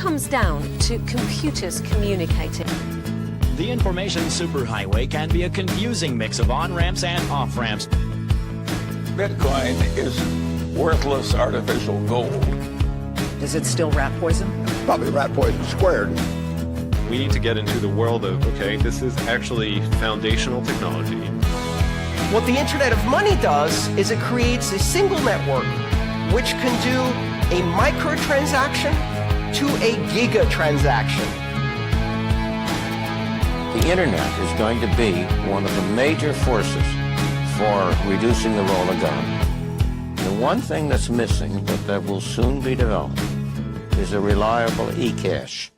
comes down to computers communicating. The information superhighway can be a confusing mix of on-ramps and off-ramps. Bitcoin is worthless artificial gold. Is it still rat poison? Probably rat poison squared. We need to get into the world of, okay, this is actually foundational technology. What the Internet of Money does is it creates a single network which can do a microtransaction to a gigatransaction. The internet is going to be one of the major forces for reducing the role of government. The one thing that's missing, but that will soon be developed, is a reliable e-cash.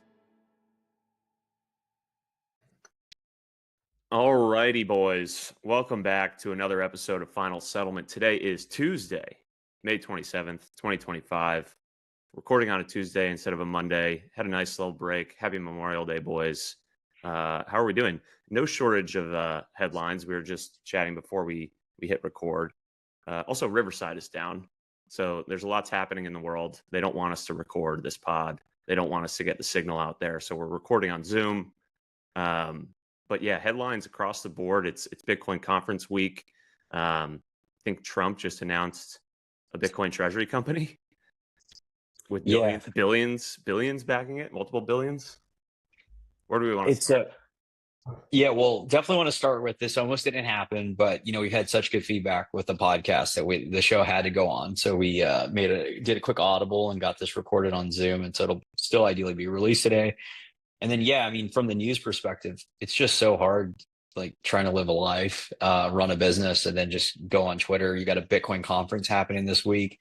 Alrighty, boys. Welcome back to another episode of Final Settlement. Today is Tuesday, May 27th, 2025. Recording on a Tuesday instead of a Monday. Had a nice little break. Happy Memorial Day, boys. How are we doing? No shortage of headlines. We were just chatting before we hit record. Also, Riverside is down. So there's a lot's happening in the world. They don't want us to record this pod. They don't want us to get the signal out there. So we're recording on Zoom. But yeah, headlines across the board. It's Bitcoin conference week. I think Trump just announced a Bitcoin Treasury company with billions backing it, multiple billions. Where do we want to start? Yeah, well, definitely want to start with this. Almost didn't happen, but we've had such good feedback with the podcast that the show had to go on. So we did a quick audible and got this recorded on Zoom, and so it'll still ideally be released today. And then, yeah, I mean, from the news perspective, it's just so hard, like trying to live a life, run a business, and then just go on Twitter. You got a Bitcoin conference happening this week,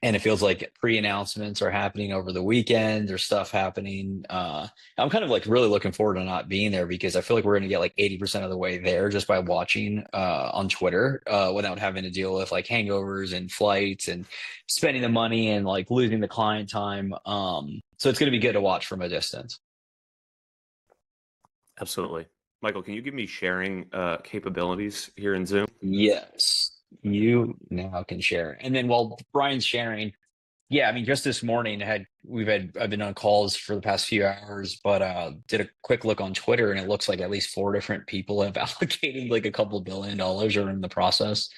and it feels like pre-announcements are happening over the weekend. There's stuff happening. I'm kind of like really looking forward to not being there because I feel like we're going to get like 80% of the way there just by watching on Twitter without having to deal with like hangovers and flights and spending the money and like losing the client time. So it's going to be good to watch from a distance. Absolutely. Michael, can you give me sharing capabilities here in Zoom? Yes, you now can share. And then while Brian's sharing, yeah, I mean, just this morning I've been on calls for the past few hours, but did a quick look on Twitter and it looks like at least 4 different people have allocated like a couple $2 billion or in the process.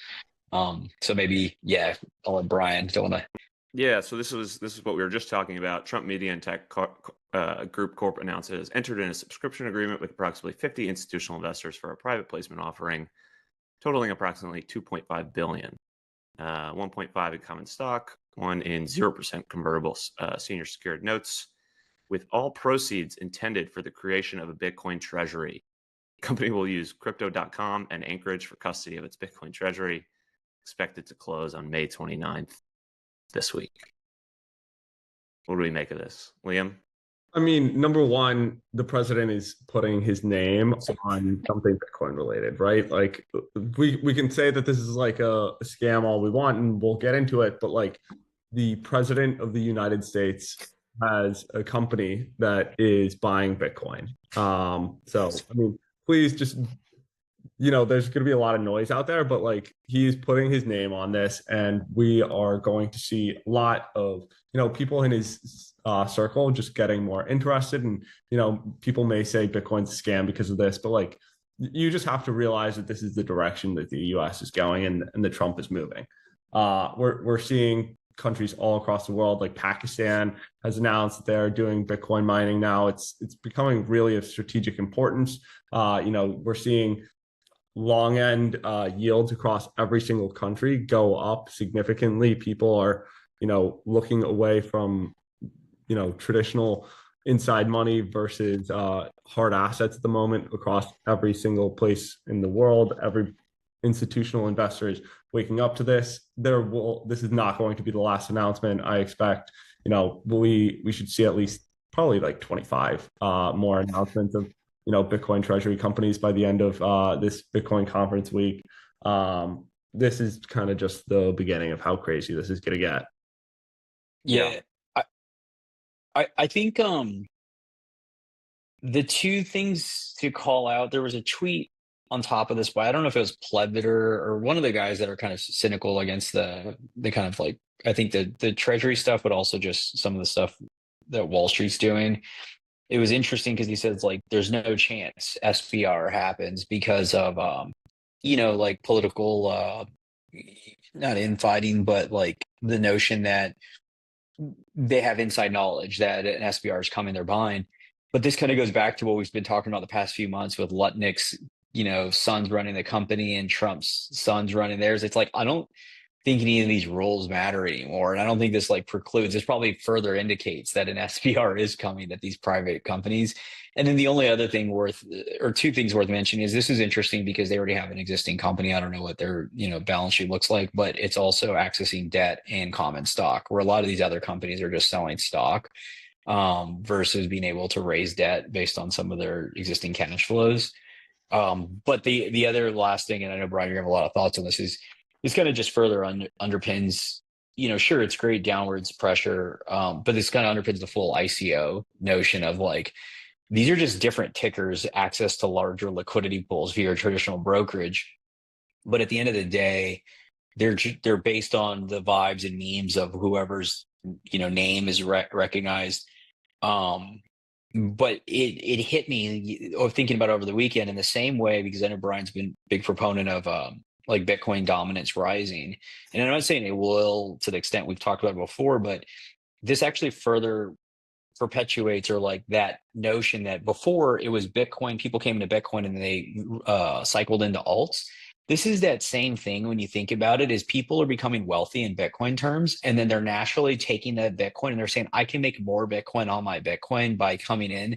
So maybe, yeah, I'll let Brian don't want to. Yeah, so this is what we were just talking about. Trump Media and Tech Group Corp announces entered in a subscription agreement with approximately 50 institutional investors for a private placement offering, totaling approximately $2.5 billion, 1.5 in common stock, 1 in 0% convertible senior secured notes, with all proceeds intended for the creation of a Bitcoin treasury. The company will use Crypto.com and Anchorage for custody of its Bitcoin treasury, expected to close on May 29th this week. What do we make of this, Liam? I mean, number one, the president is putting his name on something Bitcoin related, right? Like we can say that this is like a scam all we want, and we'll get into it, but like the president of the United States has a company that is buying Bitcoin. So I mean, please just, there's going to be a lot of noise out there, but like he's putting his name on this, and we are going to see a lot of, people in his circle just getting more interested. And, people may say Bitcoin's a scam because of this, but like, you just have to realize that this is the direction that the US is going and that Trump is moving. We're seeing countries all across the world, like Pakistan has announced that they're doing Bitcoin mining now. It's becoming really of strategic importance. We're seeing long end yields across every single country go up significantly. People are, looking away from, traditional inside money versus hard assets at the moment across every single place in the world. Every institutional investor is waking up to this. This is not going to be the last announcement. I expect, we should see at least probably like 25 more announcements of, Bitcoin treasury companies by the end of this Bitcoin conference week. This is kind of just the beginning of how crazy this is going to get. Yeah. I think the two things to call out, there was a tweet on top of this, but I don't know if it was Plebiter or one of the guys that are kind of cynical against the kind of like, I think the treasury stuff, but also just some of the stuff that Wall Street's doing. It was interesting because he says like there's no chance SPR happens because of like political not infighting, but like the notion that they have inside knowledge that an SPR is coming, they're buying. But this kind of goes back to what we've been talking about the past few months with Lutnick's, sons running the company and Trump's sons running theirs. It's like, I don't think any of these roles matter anymore. And I don't think this like precludes, this probably further indicates that an SPR is coming at these private companies. And then the only other thing two things worth mentioning is this is interesting because they already have an existing company. I don't know what their, balance sheet looks like, but it's also accessing debt and common stock, where a lot of these other companies are just selling stock versus being able to raise debt based on some of their existing cash flows. But the other last thing, and I know Brian, you have a lot of thoughts on this, this kind of just further underpins, sure, it's great downwards pressure, but this kind of underpins the full ICO notion of like, these are just different tickers, access to larger liquidity pools via traditional brokerage. But at the end of the day, they're based on the vibes and memes of whoever's, name is recognized. But it hit me thinking about it over the weekend in the same way, because I know Brian's been a big proponent of like Bitcoin dominance rising. And I'm not saying it will to the extent we've talked about before, but this actually further perpetuates or like that notion that before it was Bitcoin, people came into Bitcoin and they cycled into alts. This is that same thing when you think about it, is people are becoming wealthy in Bitcoin terms, and then they're naturally taking that Bitcoin and they're saying, I can make more Bitcoin on my Bitcoin by coming in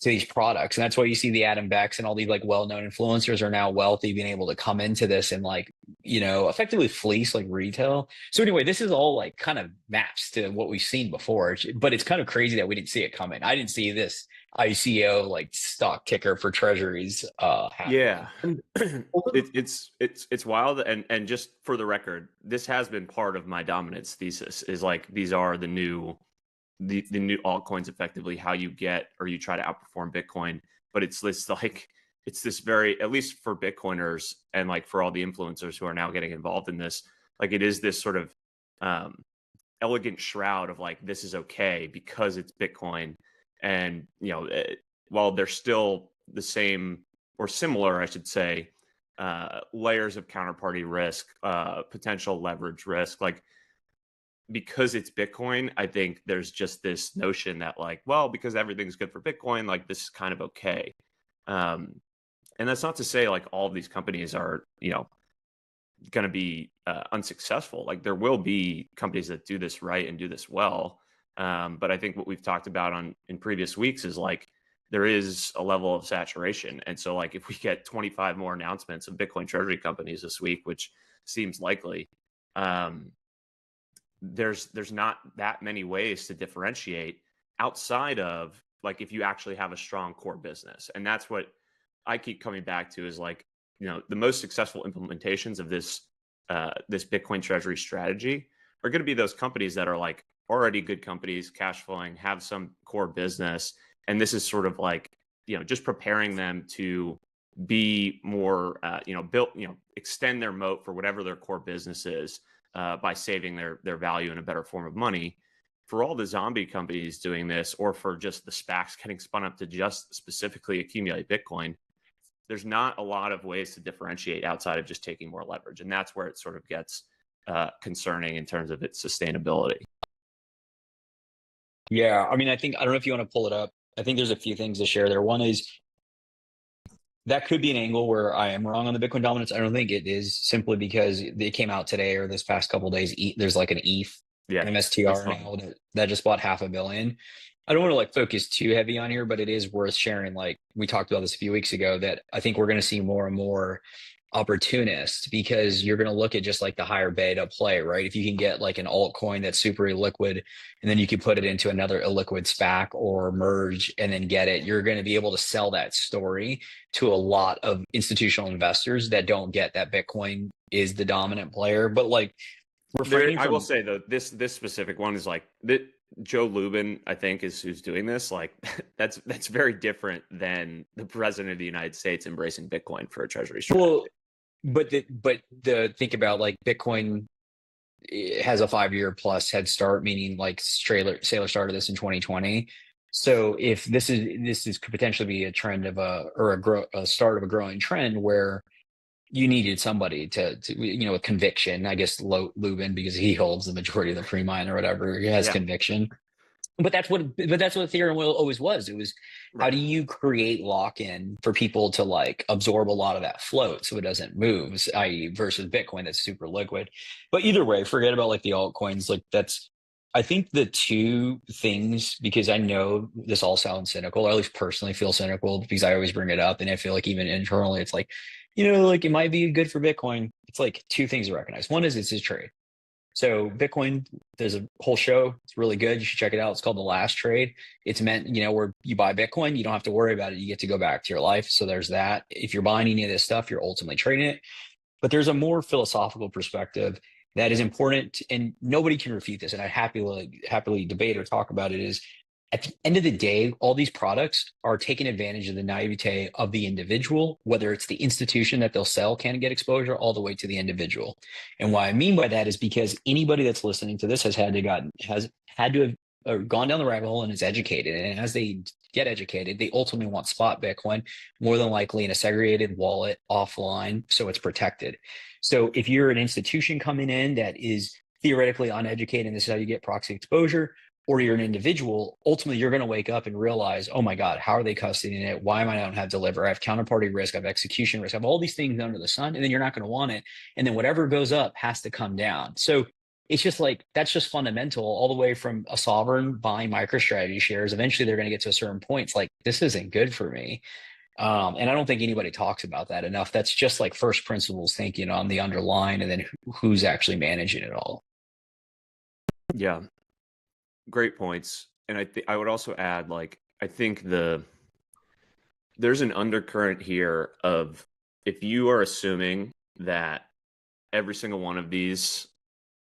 to these products. And that's why you see the Adam Becks and all these like well-known influencers are now wealthy, being able to come into this and like, effectively fleece like retail. So anyway, this is all like kind of maps to what we've seen before, but it's kind of crazy that we didn't see it coming. I didn't see this ICO like stock ticker for treasuries happen. Yeah. It's wild. And just for the record, this has been part of my dominance thesis, is like these are the new altcoins, effectively how you get or you try to outperform Bitcoin. But it's this very, at least for Bitcoiners and like for all the influencers who are now getting involved in this, like it is this sort of elegant shroud of like, this is okay because it's Bitcoin. And, while they're still the same or similar, I should say, layers of counterparty risk, potential leverage risk, like because it's Bitcoin, I think there's just this notion that like, well, because everything's good for Bitcoin, like this is kind of okay. And that's not to say like all of these companies are, going to be unsuccessful. Like there will be companies that do this right and do this well. But I think what we've talked about in previous weeks is like there is a level of saturation. And so like if we get 25 more announcements of Bitcoin treasury companies this week, which seems likely, there's not that many ways to differentiate outside of like if you actually have a strong core business. And that's what I keep coming back to, is like, the most successful implementations of this Bitcoin treasury strategy are going to be those companies that are like already good companies, cash flowing, have some core business. And this is sort of like, just preparing them to be more, extend their moat for whatever their core business is by saving their value in a better form of money. For all the zombie companies doing this, or for just the SPACs getting spun up to just specifically accumulate Bitcoin, there's not a lot of ways to differentiate outside of just taking more leverage. And that's where it sort of gets concerning in terms of its sustainability. Yeah, I mean, I don't know if you want to pull it up. I think there's a few things to share there. One is that could be an angle where I am wrong on the Bitcoin dominance. I don't think it is, simply because it came out today or this past couple of days. There's like an ETH MSTR now that just bought $500 million. I don't want to like focus too heavy on here, but it is worth sharing. Like we talked about this a few weeks ago, that I think we're going to see more and more opportunists, because you're going to look at just like the higher beta play, right? If you can get like an altcoin that's super illiquid, and then you can put it into another illiquid SPAC or merge and then get it, you're going to be able to sell that story to a lot of institutional investors that don't get that Bitcoin is the dominant player. But like I will say though, this specific one is like that. Joe Lubin, I think, is who's doing this. Like that's very different than the president of the United States embracing Bitcoin for a treasury strategy. Well, but the think about like Bitcoin it has a 5-year plus head start, meaning like Saylor started this in 2020. So if this could potentially be a trend of a start of a growing trend where you needed somebody to with conviction. I guess Lubin, because he holds the majority of the pre-mine or whatever, he has conviction. But that's what Ethereum always was. It was how do you create lock-in for people to like absorb a lot of that float so it doesn't move, i.e. versus Bitcoin that's super liquid. But either way, forget about like the altcoins. Like that's, I think the two things, because I know this all sounds cynical, or at least personally feel cynical because I always bring it up, and I feel like even internally it's like, like it might be good for Bitcoin. It's like two things to recognize. One is it's his trade. So Bitcoin, there's a whole show. It's really good. You should check it out. It's called The Last Trade. It's meant, where you buy Bitcoin, you don't have to worry about it. You get to go back to your life. So there's that. If you're buying any of this stuff, you're ultimately trading it. But there's a more philosophical perspective that is important, and nobody can refute this. And I happily debate or talk about it. Is at the end of the day, all these products are taking advantage of the naivete of the individual, whether it's the institution that they'll sell can get exposure all the way to the individual. And what I mean by that is because anybody that's listening to this has had to have gone down the rabbit hole and is educated. And as they get educated, they ultimately want spot Bitcoin, more than likely in a segregated wallet offline, so it's protected. So if you're an institution coming in that is theoretically uneducated, and this is how you get proxy exposure, or you're an individual, ultimately you're going to wake up and realize, oh my God, how are they custodying it? Why am I not have deliver? I have counterparty risk, I have execution risk, I have all these things under the sun, and then you're not going to want it. And then whatever goes up has to come down. So it's just like, that's just fundamental all the way from a sovereign buying MicroStrategy shares. Eventually they're going to get to a certain point. It's like, this isn't good for me. And I don't think anybody talks about that enough. That's just like first principles thinking on the underlying, and then who's actually managing it all. Yeah. Great points. And I would also add, like, I think there's an undercurrent here of, if you are assuming that every single one of these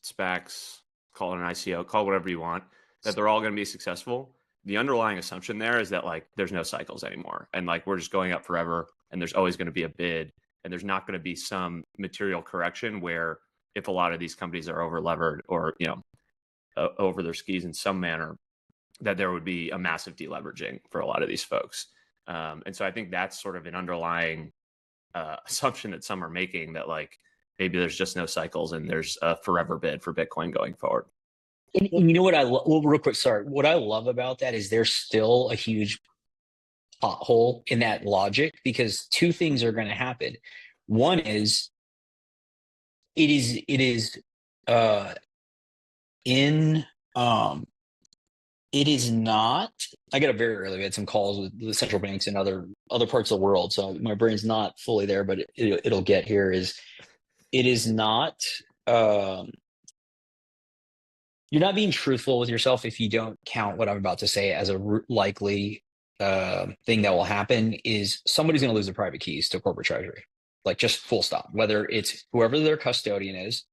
SPACs, call it an ICO, call it whatever you want, that they're all going to be successful, the underlying assumption there is that like there's no cycles anymore, and like we're just going up forever, and there's always going to be a bid, and there's not going to be some material correction where, if a lot of these companies are over levered or over their skis in some manner, that there would be a massive deleveraging for a lot of these folks. And so I think that's sort of an underlying assumption that some are making, that like maybe there's just no cycles and there's a forever bid for Bitcoin going forward. And you know what real quick, sorry. What I love about that is there's still a huge pothole in that logic, because two things are going to happen. One is it is not, I got up very early. We had some calls with the central banks and other parts of the world, so my brain's not fully there, but it'll get here. It is not, you're not being truthful with yourself if you don't count what I'm about to say as a likely thing that will happen. Is somebody's going to lose their private keys to corporate treasury, like just full stop, whether it's whoever their custodian is,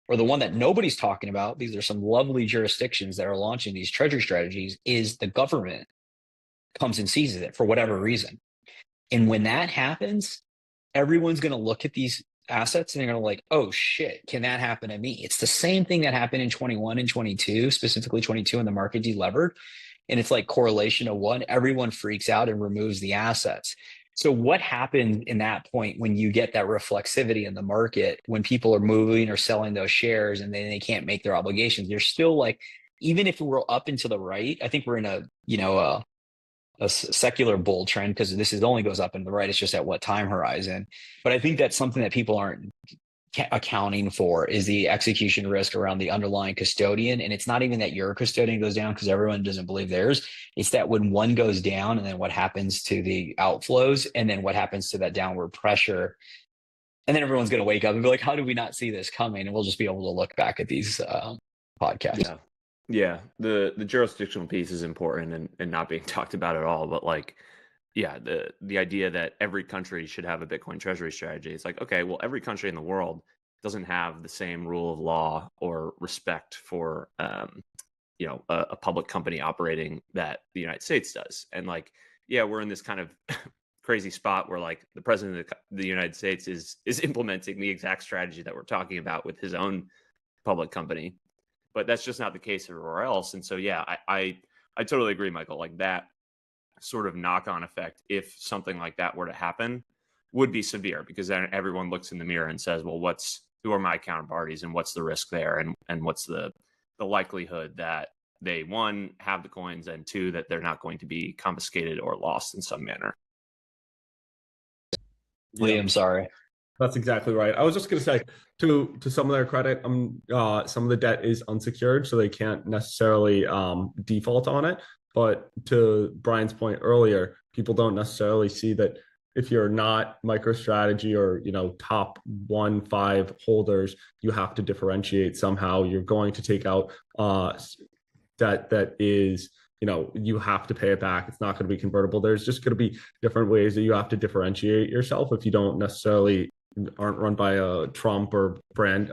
or the one that nobody's talking about, because there's some lovely jurisdictions that are launching these treasury strategies, is the government comes and seizes it for whatever reason. And when that happens, everyone's going to look at these assets and they're going to like, oh shit, can that happen to me? It's the same thing that happened in 21 and 22, specifically 22, when the market delevered. And it's like correlation of one, everyone freaks out and removes the assets. So what happened in that point when you get that reflexivity in the market, when people are moving or selling those shares and then they can't make their obligations? They're still like, even if we're up and to the right, I think we're in a secular bull trend, because this only goes up and to the right. It's just at what time horizon. But I think that's something that people aren't accounting for, is the execution risk around the underlying custodian. And it's not even that your custodian goes down because everyone doesn't believe theirs. It's that when one goes down, and then what happens to the outflows, and then what happens to that downward pressure. And then everyone's going to wake up and be like, how did we not see this coming? And we'll just be able to look back at these podcasts. Yeah. The jurisdictional piece is important and not being talked about at all. But like, yeah, the idea that every country should have a Bitcoin treasury strategy. It's like, okay, well, every country in the world doesn't have the same rule of law or respect for, a public company operating that the United States does. And like, yeah, we're in this kind of crazy spot where like the president of the United States is implementing the exact strategy that we're talking about with his own public company, but that's just not the case everywhere else. And so, yeah, I totally agree, Michael. Like that sort of knock-on effect, if something like that were to happen, would be severe, because then everyone looks in the mirror and says, well, who are my counterparties and what's the risk there, and what's the likelihood that they, one, have the coins, and two, that they're not going to be confiscated or lost in some manner. Liam, sorry. That's exactly right. I was just going to say, to some of their credit, some of the debt is unsecured, so they can't necessarily default on it. But to Brian's point earlier, people don't necessarily see that if you're not MicroStrategy or top 1-5 holders, you have to differentiate somehow. You're going to take out debt that is, you have to pay it back. It's not going to be convertible. There's just going to be different ways that you have to differentiate yourself if you don't necessarily aren't run by a Trump or brand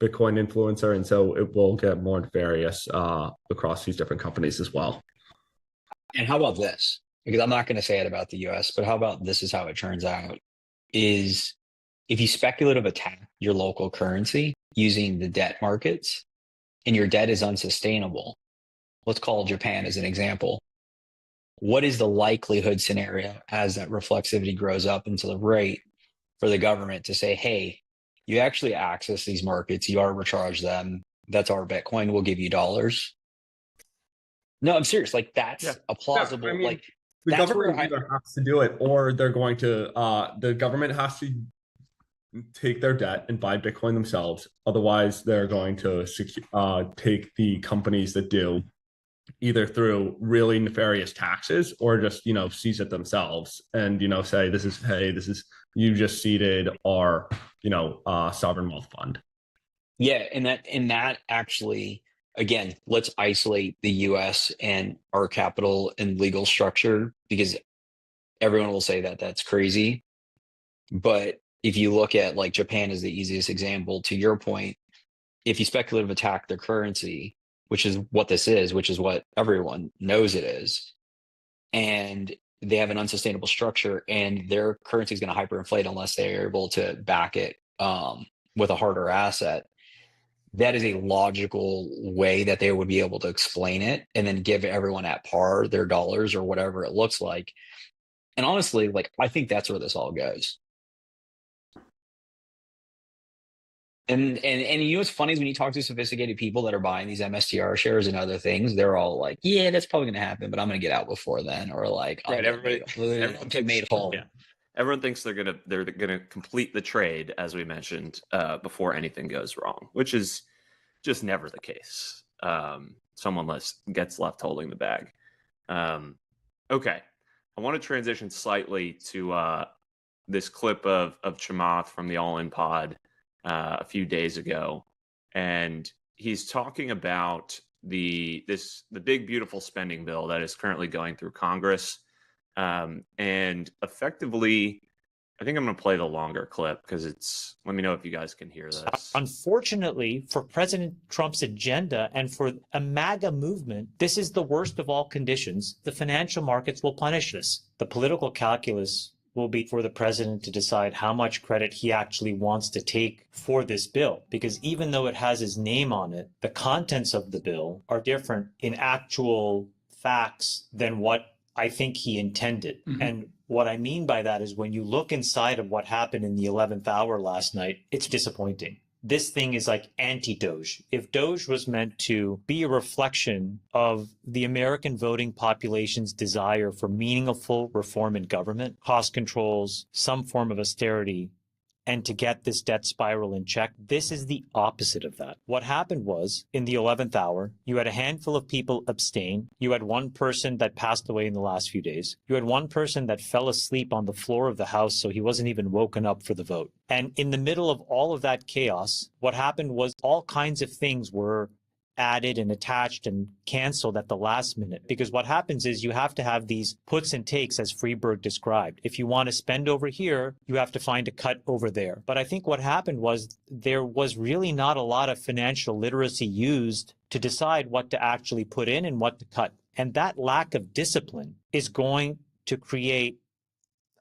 Bitcoin influencer. And so it will get more nefarious across these different companies as well. And how about this? Because I'm not going to say it about the US, but how about this is how it turns out, is if you speculative attack your local currency using the debt markets and your debt is unsustainable, let's call Japan as an example. What is the likelihood scenario as that reflexivity grows up into the rate for the government to say, hey, you actually access these markets, you arbitrage them, that's our Bitcoin, we'll give you dollars? No, I'm serious. Like that's a plausible, I mean, like the that's government either has to do it, or they're going to the government has to take their debt and buy Bitcoin themselves. Otherwise, they're going to take the companies that do, either through really nefarious taxes or just seize it themselves and say this is you just seeded our sovereign wealth fund. Yeah, and that actually, again, let's isolate the US and our capital and legal structure, because everyone will say that that's crazy. But if you look at like Japan is the easiest example, to your point, if you speculative attack their currency, which is what this is, which is what everyone knows it is, and they have an unsustainable structure and their currency is going to hyperinflate unless they're able to back it with a harder asset, that is a logical way that they would be able to explain it and then give everyone at par their dollars or whatever it looks like. And honestly, like, I think that's where this all goes. And what's funny is when you talk to sophisticated people that are buying these MSTR shares and other things, they're all like, yeah, that's probably going to happen, but I'm going to get out before then. Or like, right, everybody get made whole. Yeah. Everyone thinks they're gonna complete the trade, as we mentioned, before anything goes wrong, which is just never the case. Someone gets left holding the bag. Okay, I want to transition slightly to this clip of Chamath from the All In Pod a few days ago, and he's talking about the big beautiful spending bill that is currently going through Congress. And effectively, I think I'm going to play the longer clip because let me know if you guys can hear this. Unfortunately, for President Trump's agenda and for a MAGA movement, this is the worst of all conditions. The financial markets will punish us. The political calculus will be for the president to decide how much credit he actually wants to take for this bill. Because even though it has his name on it, the contents of the bill are different in actual facts than what I think he intended. Mm-hmm. And what I mean by that is when you look inside of what happened in the 11th hour last night, it's disappointing. This thing is like anti-Doge. If Doge was meant to be a reflection of the American voting population's desire for meaningful reform in government, cost controls, some form of austerity, and to get this debt spiral in check, this is the opposite of that. What happened was, in the 11th hour, you had a handful of people abstain. You had one person that passed away in the last few days. You had one person that fell asleep on the floor of the House, so he wasn't even woken up for the vote. And in the middle of all of that chaos, what happened was all kinds of things were added and attached and canceled at the last minute. Because what happens is you have to have these puts and takes, as Freeberg described. If you want to spend over here, you have to find a cut over there. But I think what happened was there was really not a lot of financial literacy used to decide what to actually put in and what to cut. And that lack of discipline is going to create,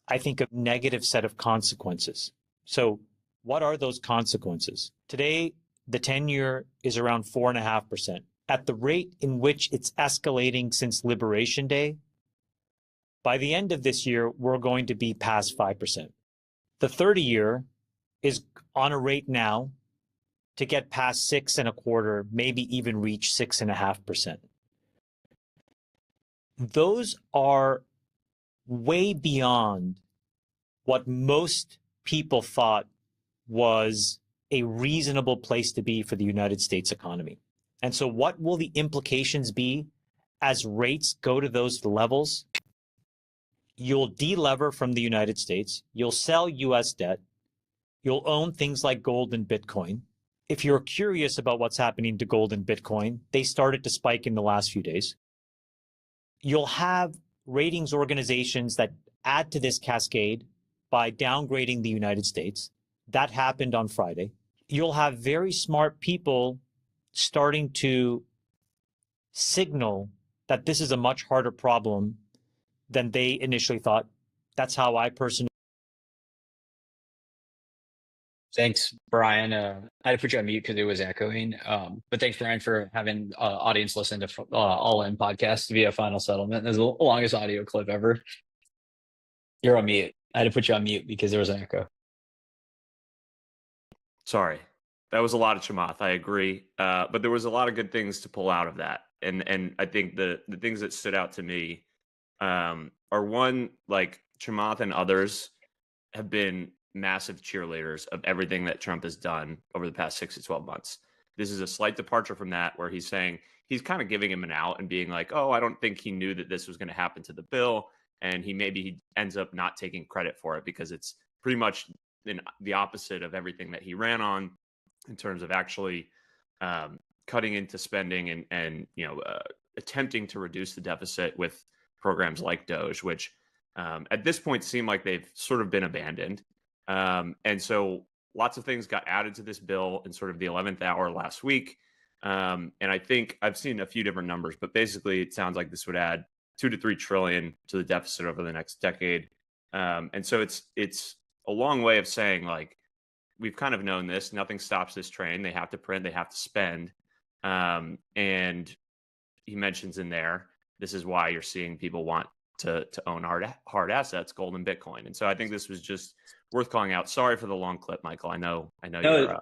I think, a negative set of consequences. So what are those consequences? Today, The 10-year is around 4.5%. At the rate in which it's escalating since Liberation Day, by the end of this year, we're going to be past 5%. The 30-year is on a rate now to get past 6.25%, maybe even reach 6.5%. Those are way beyond what most people thought was a reasonable place to be for the United States economy. And so what will the implications be as rates go to those levels? You'll de-lever from the United States. You'll sell US debt. You'll own things like gold and Bitcoin. If you're curious about what's happening to gold and Bitcoin, they started to spike in the last few days. You'll have ratings organizations that add to this cascade by downgrading the United States. That happened on Friday. You'll have very smart people starting to signal that this is a much harder problem than they initially thought. That's how I personally. Thanks, Brian. I had to put you on mute because it was echoing. But thanks, Brian, for having audience listen to All In podcast via Final Settlement. There's the longest audio clip ever. You're on mute. I had to put you on mute because there was an echo. Sorry. That was a lot of Chamath. I agree. But there was a lot of good things to pull out of that. And I think the things that stood out to me are one, like Chamath and others have been massive cheerleaders of everything that Trump has done over the past 6 to 12 months. This is a slight departure from that, where he's saying he's kind of giving him an out and being like, oh, I don't think he knew that this was going to happen to the bill. And he ends up not taking credit for it because it's pretty much the opposite of everything that he ran on in terms of actually cutting into spending and attempting to reduce the deficit with programs like Doge, which at this point seem like they've sort of been abandoned. And so lots of things got added to this bill in sort of the 11th hour last week. And I think I've seen a few different numbers, but basically it sounds like this would add 2 to 3 trillion to the deficit over the next decade. And so it's a long way of saying, like, we've kind of known this. Nothing stops this train. They have to print, they have to spend. And he mentions in there, this is why you're seeing people want to own hard assets, gold and Bitcoin. And so I think this was just worth calling out. Sorry for the long clip, Michael. I know you're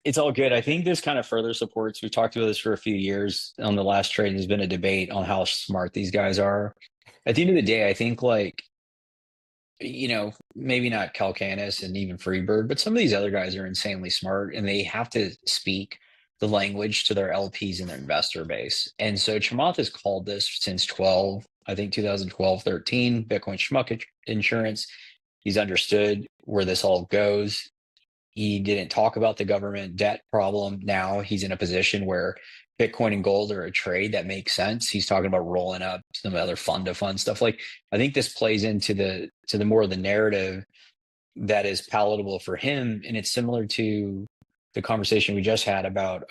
it's all good. I think this kind of further supports, we've talked about this for a few years on the last trade. There's been a debate on how smart these guys are. At the end of the day, I think, like, maybe not Kalkanis and even Freebird, but some of these other guys are insanely smart, and they have to speak the language to their LPs and their investor base. And so Chamath has called this since 2012, 13, Bitcoin Schmuck insurance. He's understood where this all goes. He didn't talk about the government debt problem. Now he's in a position where Bitcoin and gold are a trade that makes sense. He's talking about rolling up some other fund-to-fund stuff. Like, I think this plays into the more of the narrative that is palatable for him. And it's similar to the conversation we just had about,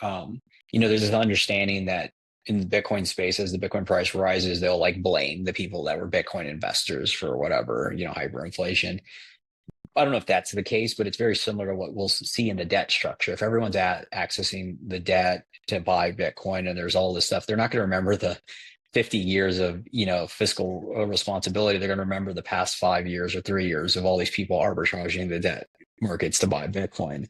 there's this understanding that in the Bitcoin space, as the Bitcoin price rises, they'll like blame the people that were Bitcoin investors for whatever, hyperinflation. I don't know if that's the case, but it's very similar to what we'll see in the debt structure. If everyone's accessing the debt to buy Bitcoin and there's all this stuff, they're not going to remember the 50 years of, fiscal responsibility. They're going to remember the past 5 years or 3 years of all these people arbitraging the debt markets to buy Bitcoin.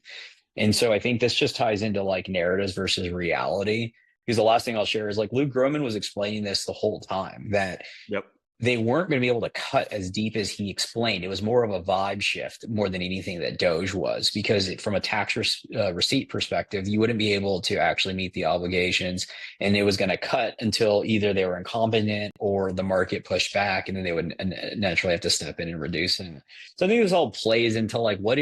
And so I think this just ties into like narratives versus reality, because the last thing I'll share is, like, Luke Gromen was explaining this the whole time, that they weren't going to be able to cut as deep as he explained. It was more of a vibe shift more than anything that Doge was, because from a tax receipt perspective, you wouldn't be able to actually meet the obligations, and it was going to cut until either they were incompetent or the market pushed back, and then they would naturally have to step in and reduce it. So I think this all plays into like what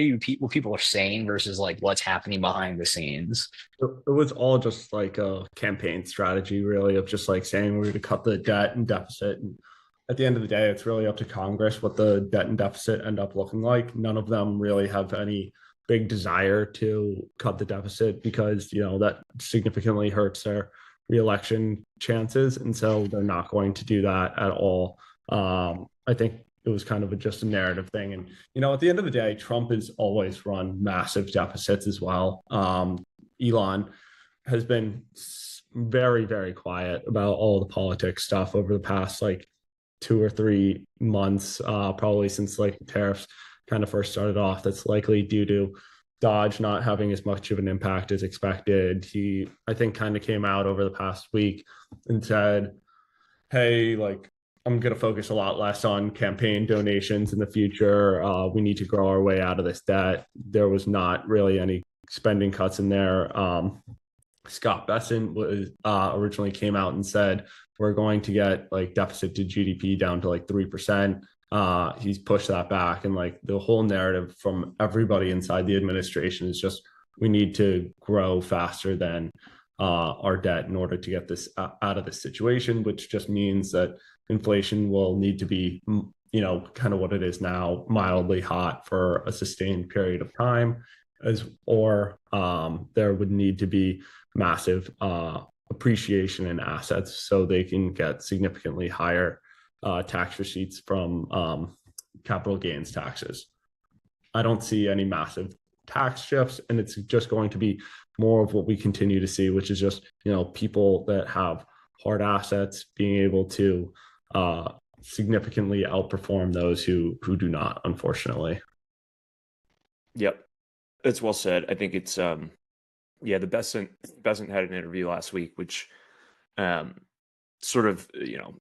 people are saying versus like what's happening behind the scenes. It was all just like a campaign strategy, really, of just like saying we're going to cut the debt and deficit. And at the end of the day, it's really up to Congress what the debt and deficit end up looking like. None of them really have any big desire to cut the deficit, because, that significantly hurts their reelection chances. And so they're not going to do that at all. I think it was kind of just a narrative thing. And, at the end of the day, Trump has always run massive deficits as well. Elon, has been very, very quiet about all the politics stuff over the past like 2 or 3 months, probably since like tariffs kind of first started off. That's likely due to Dodge not having as much of an impact as expected. He, I think, kind of came out over the past week and said, hey, like, I'm going to focus a lot less on campaign donations in the future. We need to grow our way out of this debt. There was not really any spending cuts in there. Scott Bessent was originally came out and said, we're going to get like deficit to GDP down to like 3%. He's pushed that back. And like the whole narrative from everybody inside the administration is just, we need to grow faster than our debt in order to get this out of this situation, which just means that inflation will need to be, you know, kind of what it is now, mildly hot for a sustained period of time, or there would need to be massive appreciation in assets so they can get significantly higher tax receipts from capital gains taxes. I don't see any massive tax shifts, and it's just going to be more of what we continue to see, which is just, you know, people that have hard assets being able to significantly outperform those who do not, unfortunately. Yep, that's well said. I think it's the Bessent had an interview last week, which sort of, you know,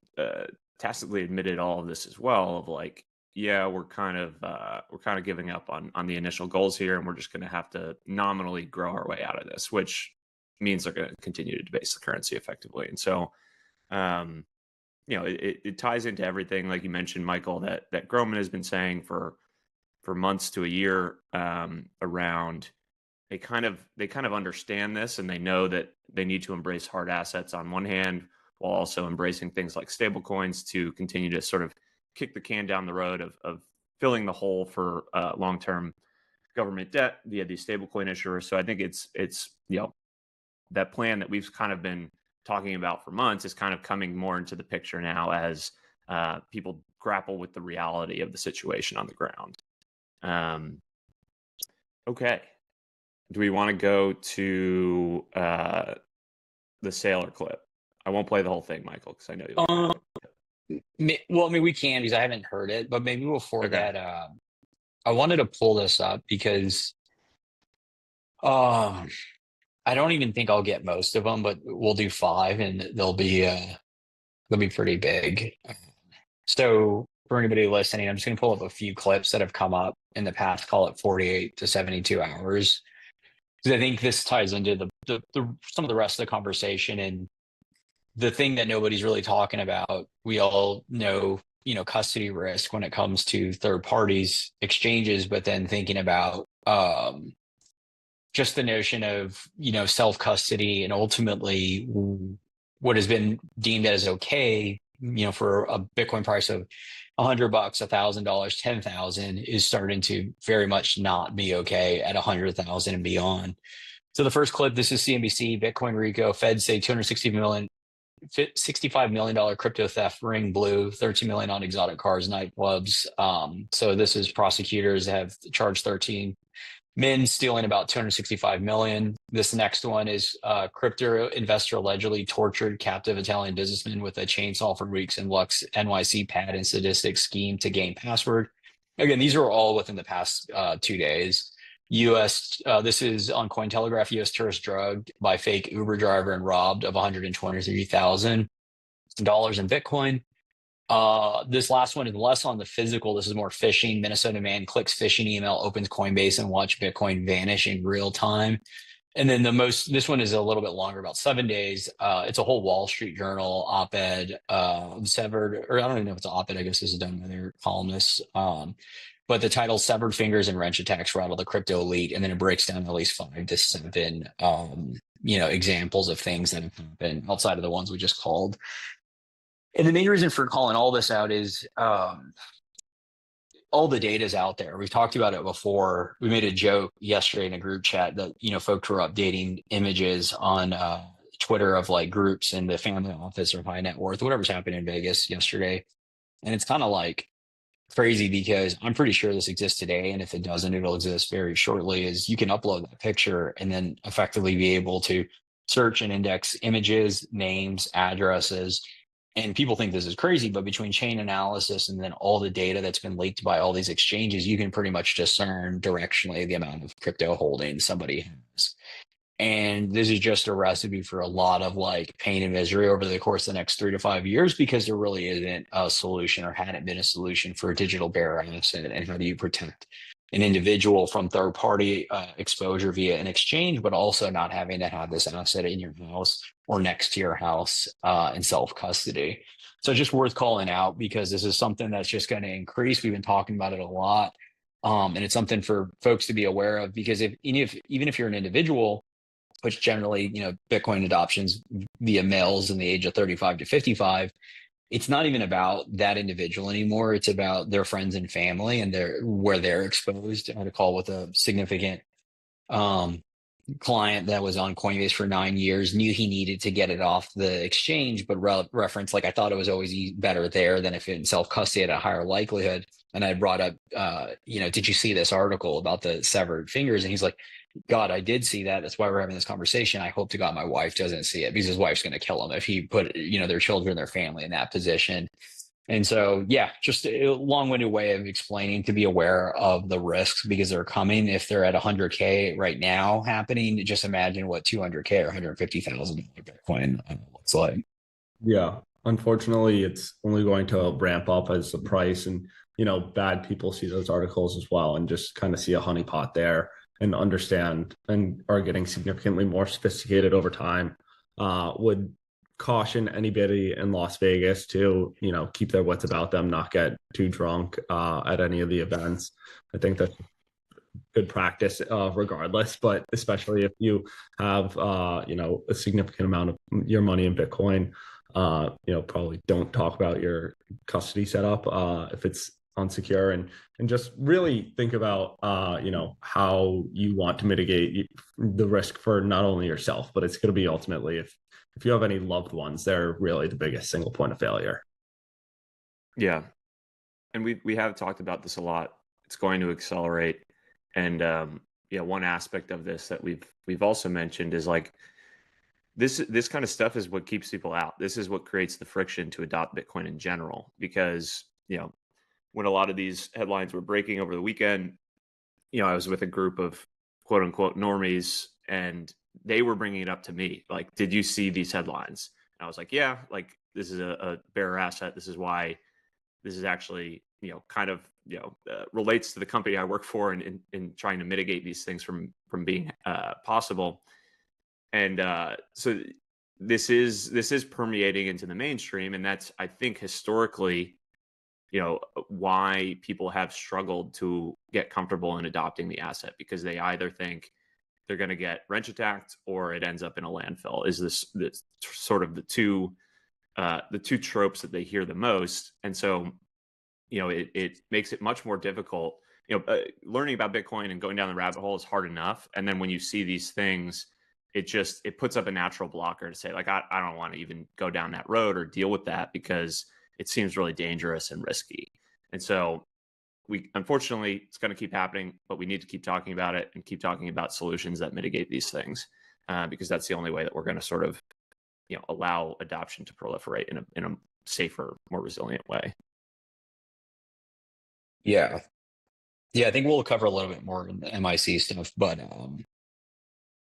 tacitly admitted all of this as well, of like, yeah, we're kind of giving up on the initial goals here, and we're just going to have to nominally grow our way out of this, which means they're going to continue to debase the currency effectively. And so, you know, it ties into everything, like you mentioned, Michael, that Groman has been saying for months to a year, around they kind of understand this, and they know that they need to embrace hard assets on one hand, while also embracing things like stablecoins to continue to sort of kick the can down the road of filling the hole for long-term government debt via these stablecoin issuers. So I think it's you know, that plan that we've kind of been talking about for months is kind of coming more into the picture now as people grapple with the reality of the situation on the ground. Okay. Do we want to go to the Saylor clip? I won't play the whole thing, Michael, because I know you. Well, I mean, we can, because I haven't heard it, but maybe before that, I wanted to pull this up because I don't even think I'll get most of them, but we'll do 5, and they'll be pretty big. So for anybody listening, I'm just going to pull up a few clips that have come up in the past, call it 48 to 72 hours, because I think this ties into the some of the rest of the conversation. And the thing that nobody's really talking about, we all know, you know, custody risk when it comes to third parties exchanges, but then thinking about just the notion of, you know, self-custody, and ultimately what has been deemed as okay, you know, for a Bitcoin price of $100, $1,000, 10,000 is starting to very much not be okay at 100,000 and beyond. So the first clip, this is CNBC, Bitcoin Rico, Feds say $65 million crypto theft ring blue, 13 million on exotic cars, nightclubs. So this is prosecutors have charged 13 men stealing about 265 million. This next one is crypto investor allegedly tortured captive Italian businessman with a chainsaw for weeks in Lux NYC pad and sadistic scheme to gain password. Again, these are all within the past 2 days. This is on Cointelegraph, U.S. tourist drugged by fake Uber driver and robbed of $123,000 in Bitcoin. This last one is less on the physical. This is more phishing. Minnesota man clicks phishing email, opens Coinbase, and watch Bitcoin vanish in real time. And then this one is a little bit longer, about 7 days. It's a whole Wall Street Journal op-ed, severed, or I don't even know if it's an op-ed. I guess this is done by their columnists. But the title, Severed Fingers and Wrench Attacks Rattle the Crypto Elite. And then it breaks down at least 5 to 7, you know, examples of things that have happened outside of the ones we just called. And the main reason for calling all this out is all the data is out there. We've talked about it before. We made a joke yesterday in a group chat that, you know, folks were updating images on Twitter of like groups in the family office or high net worth, whatever's happening in Vegas yesterday. And it's kind of like, crazy because I'm pretty sure this exists today. And if it doesn't, it'll exist very shortly, is you can upload that picture and then effectively be able to search and index images, names, addresses. And people think this is crazy, but between chain analysis and then all the data that's been leaked by all these exchanges, you can pretty much discern directionally the amount of crypto holdings somebody has. And this is just a recipe for a lot of like pain and misery over the course of the next 3 to 5 years, because there really isn't a solution or hadn't been a solution for a digital bearer asset. And how do you protect an individual from third party exposure via an exchange, but also not having to have this asset in your house or next to your house in self custody. So just worth calling out, because this is something that's just going to increase. We've been talking about it a lot. And it's something for folks to be aware of, because even if you're an individual, which generally, Bitcoin adoptions via males in the age of 35 to 55, it's not even about that individual anymore. It's about their friends and family and where they're exposed. I had a call with a significant client that was on Coinbase for 9 years, knew he needed to get it off the exchange, but referenced, like, I thought it was always better there than if it in self-custody had a higher likelihood. And I brought up, did you see this article about the severed fingers? And he's like, God, I did see that. That's why we're having this conversation. I hope to God my wife doesn't see it, because his wife's going to kill him if he put, their children, their family in that position. And so, yeah, just a long-winded way of explaining to be aware of the risks, because they're coming. If they're at 100K right now happening, just imagine what 200K or 150,000 Bitcoin looks like. Yeah, unfortunately, it's only going to ramp up as the price, and bad people see those articles as well and just kind of see a honeypot there and understand and are getting significantly more sophisticated over time. Would caution anybody in Las Vegas to, keep their wits about them, not get too drunk at any of the events. I think that's good practice regardless, but especially if you have, a significant amount of your money in Bitcoin, probably don't talk about your custody setup if it's unsecure, and just really think about how you want to mitigate the risk for not only yourself, but it's going to be ultimately, if you have any loved ones, they're really the biggest single point of failure. Yeah, and we have talked about this a lot. It's going to accelerate, and one aspect of this that we've also mentioned is like this kind of stuff is what keeps people out. This is what creates the friction to adopt Bitcoin in general, because when a lot of these headlines were breaking over the weekend, I was with a group of quote unquote normies, and they were bringing it up to me. Like, did you see these headlines? And I was like, yeah, like this is a bearer asset. This is why this is actually, relates to the company I work for in trying to mitigate these things from being possible. And so this is permeating into the mainstream. And that's, I think, historically, why people have struggled to get comfortable in adopting the asset, because they either think they're going to get wrench attacked or it ends up in a landfill. Is this sort of the two tropes that they hear the most. And so, it makes it much more difficult. Learning about Bitcoin and going down the rabbit hole is hard enough. And then when you see these things, it puts up a natural blocker to say, like, I don't want to even go down that road or deal with that, because it seems really dangerous and risky. And so unfortunately, it's going to keep happening, but we need to keep talking about it and keep talking about solutions that mitigate these things, because that's the only way that we're going to sort of, allow adoption to proliferate in a safer, more resilient way. Yeah. Yeah, I think we'll cover a little bit more in the MIC stuff, but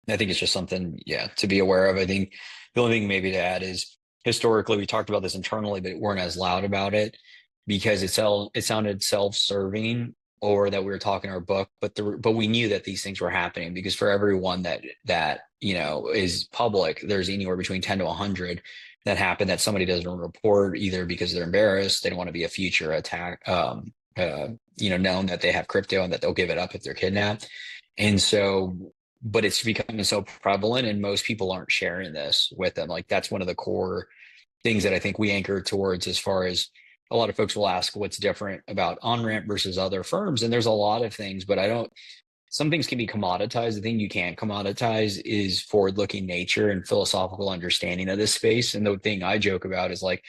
I think it's just something, to be aware of. I think the only thing maybe to add is, historically, we talked about this internally, but we weren't as loud about it because it sounded self-serving, or that we were talking our book, but we knew that these things were happening, because for everyone that is public, there's anywhere between 10 to 100 that happen that somebody doesn't report, either because they're embarrassed, they don't want to be a future attack, known that they have crypto and that they'll give it up if they're kidnapped. And so, but it's becoming so prevalent, and most people aren't sharing this with them. Like, that's one of the core things that I think we anchor towards, as far as a lot of folks will ask what's different about Onramp versus other firms. And there's a lot of things, but some things can be commoditized. The thing you can't commoditize is forward-looking nature and philosophical understanding of this space. And the thing I joke about is, like,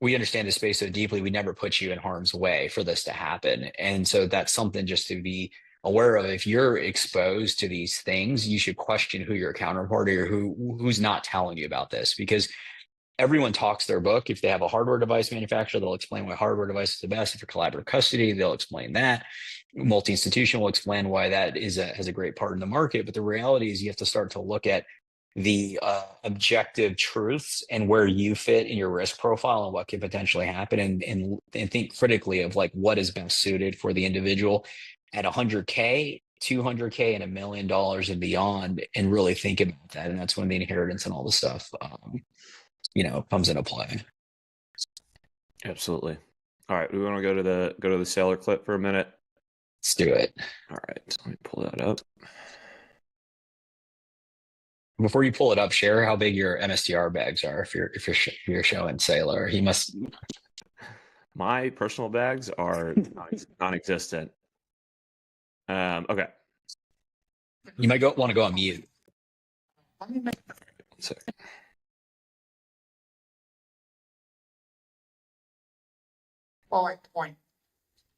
we understand the space so deeply, we never put you in harm's way for this to happen. And so that's something just to be aware of. If you're exposed to these things, you should question who your counterparty or who's not telling you about this, because everyone talks their book. If they have a hardware device manufacturer, they'll explain why hardware device is the best. If you're collaborative custody, they'll explain that. Multi-institution will explain why that has a great part in the market. But the reality is you have to start to look at the objective truths and where you fit in your risk profile and what could potentially happen, and think critically of like what is best suited for the individual at 100K, 200K, and $1 million and beyond, and really think about that. And that's when the inheritance and all the stuff, comes into play. Absolutely. All right, we want to go to the Sailor clip for a minute. Let's do it. All right, let me pull that up. Before you pull it up, share how big your MSTR bags are. If you're showing Sailor, he must. My personal bags are non-existent. Okay. You might want to go on mute. One second. Point.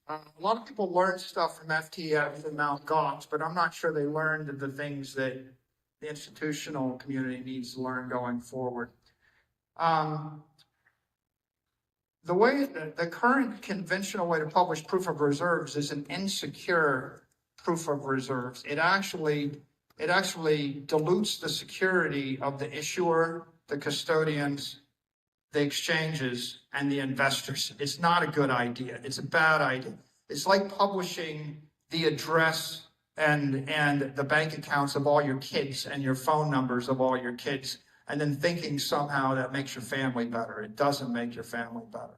A lot of people learn stuff from FTF and Mt. Gox, but I'm not sure they learned the things that the institutional community needs to learn going forward. The current conventional way to publish proof of reserves is an insecure proof of reserves. It actually dilutes the security of the issuer, the custodians, the exchanges, and the investors. It's not a good idea. It's a bad idea. It's like publishing the address and the bank accounts of all your kids and your phone numbers of all your kids, and then thinking somehow that makes your family better. It doesn't make your family better.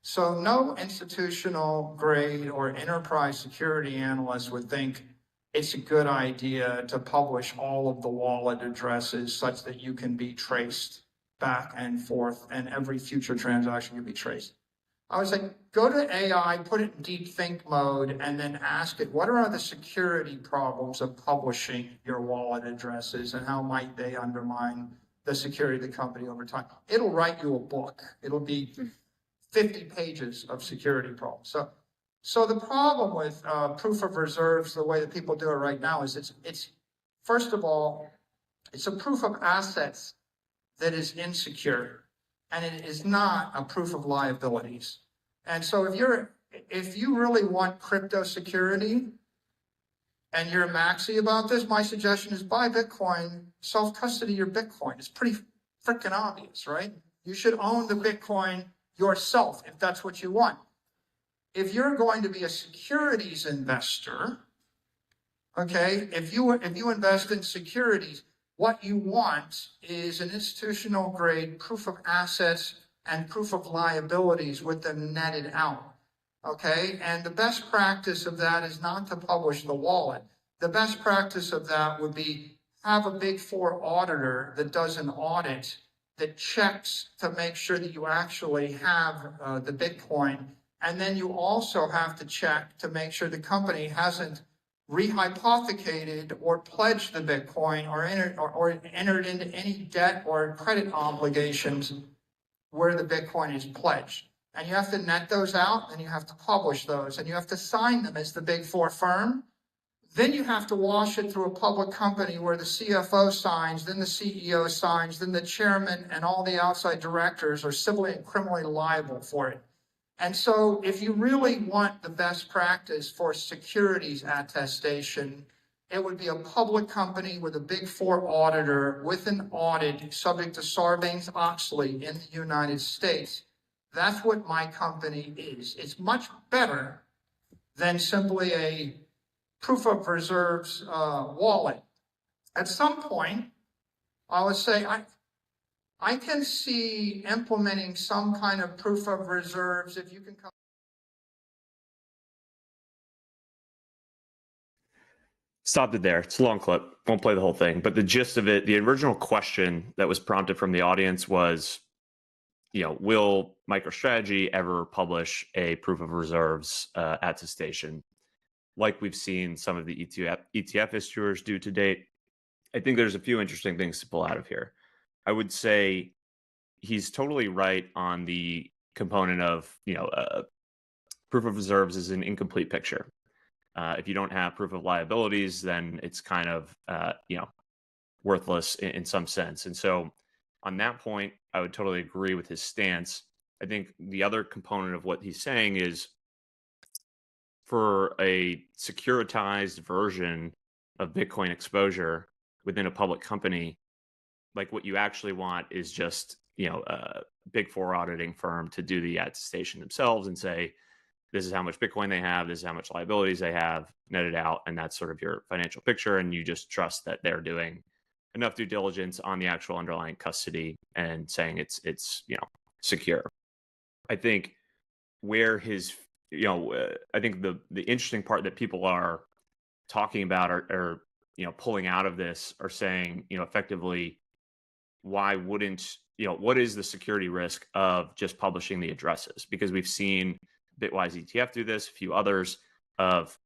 So no institutional grade or enterprise security analyst would think it's a good idea to publish all of the wallet addresses such that you can be traced back and forth, and every future transaction can be traced. I would say, go to AI, put it in deep think mode, and then ask it, what are the security problems of publishing your wallet addresses, and how might they undermine the security of the company over time? It'll write you a book. It'll be 50 pages of security problems. So the problem with proof of reserves, the way that people do it right now, is it's first of all, it's a proof of assets that is insecure, and it is not a proof of liabilities. And so if you really want crypto security and you're maxi about this, my suggestion is buy Bitcoin, self-custody your Bitcoin. It's pretty freaking obvious, right? You should own the Bitcoin yourself if that's what you want. If you're going to be a securities investor, okay, if you invest in securities, what you want is an institutional grade proof of assets and proof of liabilities with them netted out, okay? And the best practice of that is not to publish the wallet. The best practice of that would be have a Big Four auditor that does an audit that checks to make sure that you actually have the Bitcoin. And then you also have to check to make sure the company hasn't rehypothecated or pledged the Bitcoin or entered into any debt or credit obligations where the Bitcoin is pledged. And you have to net those out, and you have to publish those, and you have to sign them as the Big Four firm. Then you have to wash it through a public company where the CFO signs, then the CEO signs, then the chairman and all the outside directors are civilly and criminally liable for it. And so if you really want the best practice for securities attestation, it would be a public company with a Big Four auditor with an audit subject to Sarbanes-Oxley in the United States. That's what my company is. It's much better than simply a proof of reserves wallet. At some point, I would say I can see implementing some kind of proof of reserves if you can come. Stopped it there. It's a long clip. Won't play the whole thing. But the gist of it, the original question that was prompted from the audience was, will MicroStrategy ever publish a proof of reserves attestation like we've seen some of the ETF issuers do to date? I think there's a few interesting things to pull out of here. I would say he's totally right on the component of, proof of reserves is an incomplete picture. If you don't have proof of liabilities, then it's kind of, worthless in some sense. And so on that point, I would totally agree with his stance. I think the other component of what he's saying is for a securitized version of Bitcoin exposure within a public company, like what you actually want is just, a big four auditing firm to do the attestation themselves and say, this is how much Bitcoin they have, this is how much liabilities they have, net it out, and that's sort of your financial picture. And you just trust that they're doing enough due diligence on the actual underlying custody and saying it's secure. I think where his, I think the interesting part that people are talking about or pulling out of this are saying, effectively, why wouldn't, what is the security risk of just publishing the addresses? Because we've seen Bitwise ETF do this, a few others, of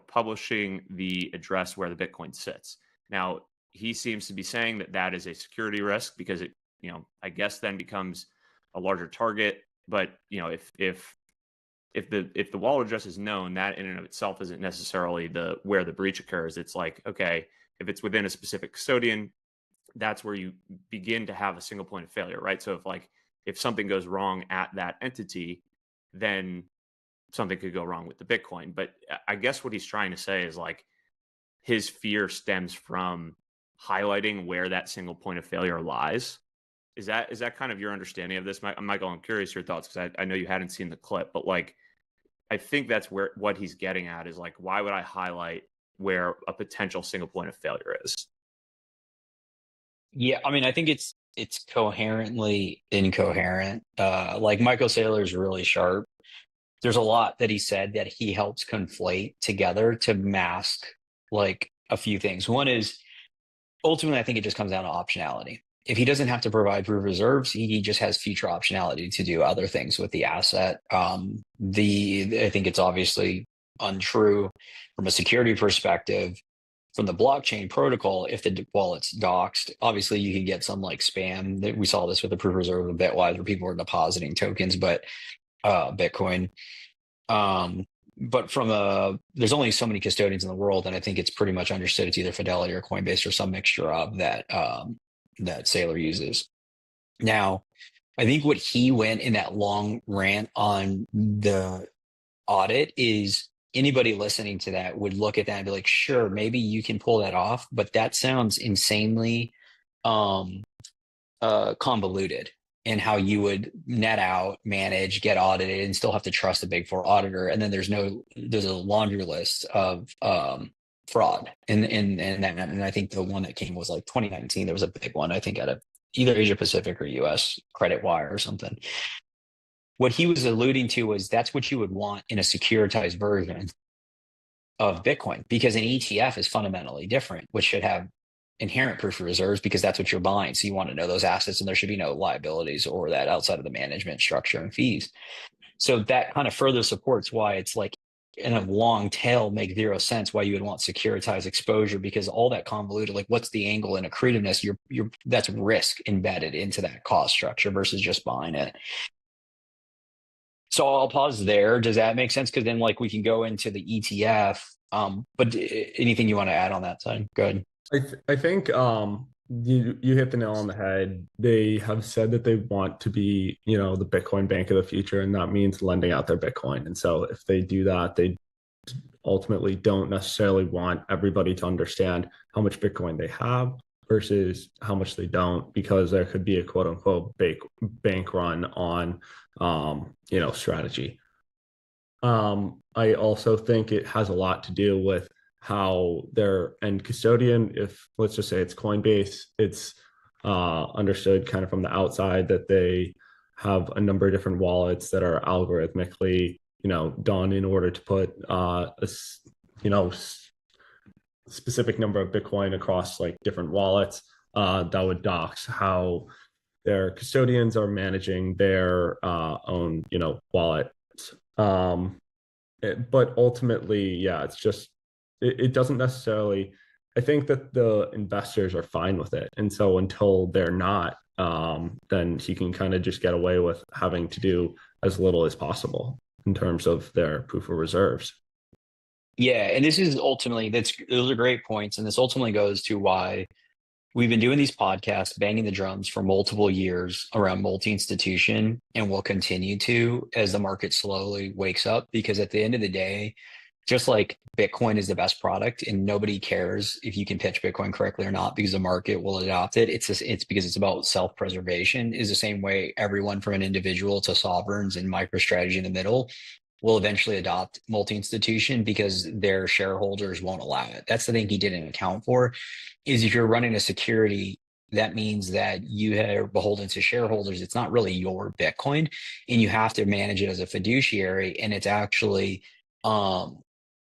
publishing the address where the Bitcoin sits. Now, he seems to be saying that that is a security risk because it, I guess then becomes a larger target. But if the wallet address is known, that in and of itself isn't necessarily where the breach occurs. It's like, okay, if it's within a specific custodian, that's where you begin to have a single point of failure, right? So if something goes wrong at that entity, then something could go wrong with the Bitcoin. But I guess what he's trying to say is like his fear stems from highlighting where that single point of failure lies. Is that kind of your understanding of this, Michael? I'm curious your thoughts because I know you hadn't seen the clip, but like I think that's what he's getting at is like, why would I highlight where a potential single point of failure is? Yeah, I mean, I think it's coherently incoherent. Like Michael Saylor is really sharp. There's a lot that he said that he helps conflate together to mask like a few things. One is ultimately, I think it just comes down to optionality. If he doesn't have to provide proof of reserves, he just has future optionality to do other things with the asset. I think it's obviously untrue from a security perspective. From the blockchain protocol, if the wallet's doxed, obviously you can get some like spam. We saw this with the proof of reserve of Bitwise where people were depositing tokens, but Bitcoin. But there's only so many custodians in the world, and I think it's pretty much understood it's either Fidelity or Coinbase or some mixture of that that Saylor uses. Now, I think what he went in that long rant on the audit is anybody listening to that would look at that and be like, sure, maybe you can pull that off, but that sounds insanely convoluted in how you would net out, manage, get audited, and still have to trust a Big Four auditor. And then there's a laundry list of fraud in that. And I think the one that came was like 2019. There was a big one, I think, out of either Asia Pacific or US Credit Wire or something. What he was alluding to was that's what you would want in a securitized version of Bitcoin, because an ETF is fundamentally different, which should have inherent proof of reserves because that's what you're buying. So you want to know those assets and there should be no liabilities or that outside of the management structure and fees. So that kind of further supports why it's like in a long tail make zero sense why you would want securitized exposure, because all that convoluted, like what's the angle and accretiveness, that's risk embedded into that cost structure versus just buying it. So I'll pause there. Does that make sense? Because then like we can go into the ETF. But anything you want to add on that side? Go ahead. I think you hit the nail on the head. They have said that they want to be, the Bitcoin bank of the future, and that means lending out their Bitcoin. And so if they do that, they ultimately don't necessarily want everybody to understand how much Bitcoin they have versus how much they don't, because there could be a quote unquote bank run on, strategy. I also think it has a lot to do with how their end custodian, if let's just say it's Coinbase, it's understood kind of from the outside that they have a number of different wallets that are algorithmically, done in order to put specific number of Bitcoin across like different wallets. That would dox how their custodians are managing their own, wallet. But ultimately, yeah, it's just, it doesn't necessarily I think that the investors are fine with it. And so until they're not, then he can kind of just get away with having to do as little as possible in terms of their proof of reserves. Yeah, and this is ultimately those are great points, and this ultimately goes to why we've been doing these podcasts, banging the drums for multiple years around multi-institution, and will continue to as the market slowly wakes up. Because at the end of the day, just like Bitcoin is the best product, and nobody cares if you can pitch Bitcoin correctly or not, because the market will adopt it. It's because it's about self-preservation. Is the same way everyone from an individual to sovereigns and MicroStrategy in the middle will eventually adopt multi-institution because their shareholders won't allow it. That's the thing he didn't account for, is if you're running a security, that means that you are beholden to shareholders. It's not really your Bitcoin, and you have to manage it as a fiduciary. And it's actually,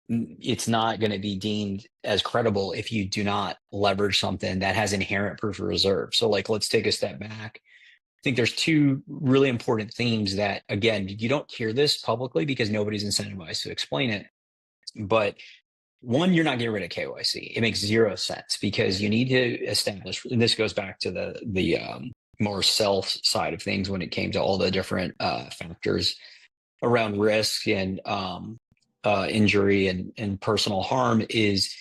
it's not going to be deemed as credible if you do not leverage something that has inherent proof of reserve. So like, let's take a step back. I think there's two really important themes that, again, you don't hear this publicly because nobody's incentivized to explain it. But one, you're not getting rid of KYC. It makes zero sense because you need to establish, and this goes back to the more self side of things when it came to all the different factors around risk and injury and personal harm, is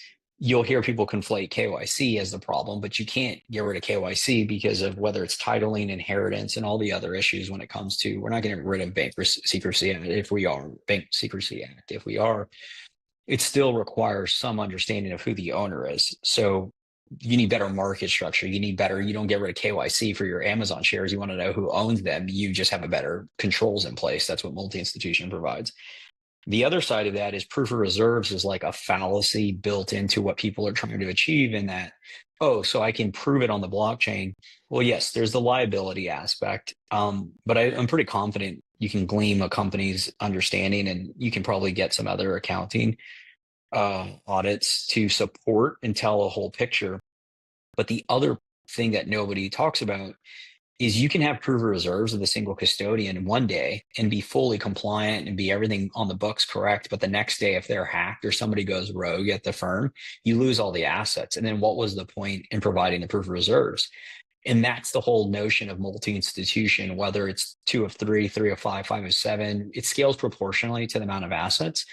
you'll hear people conflate KYC as the problem, but you can't get rid of KYC because of whether it's titling, inheritance, and all the other issues when it comes to, we're not getting rid of Bank Secrecy Act if we are, it still requires some understanding of who the owner is. So you need better market structure. You don't get rid of KYC for your Amazon shares. You want to know who owns them. You just have a better controls in place. That's what multi-institution provides. The other side of that is proof of reserves is like a fallacy built into what people are trying to achieve, in that, oh, so I can prove it on the blockchain. Well, yes, there's the liability aspect, but I'm pretty confident you can glean a company's understanding, and you can probably get some other accounting audits to support and tell a whole picture. But the other thing that nobody talks about is you can have proof of reserves with a single custodian one day and be fully compliant and be everything on the books correct. But the next day, if they're hacked or somebody goes rogue at the firm, you lose all the assets. And then what was the point in providing the proof of reserves? And that's the whole notion of multi-institution, whether it's 2 of 3, 3 of 5, 5 of 7, it scales proportionally to the amount of assets.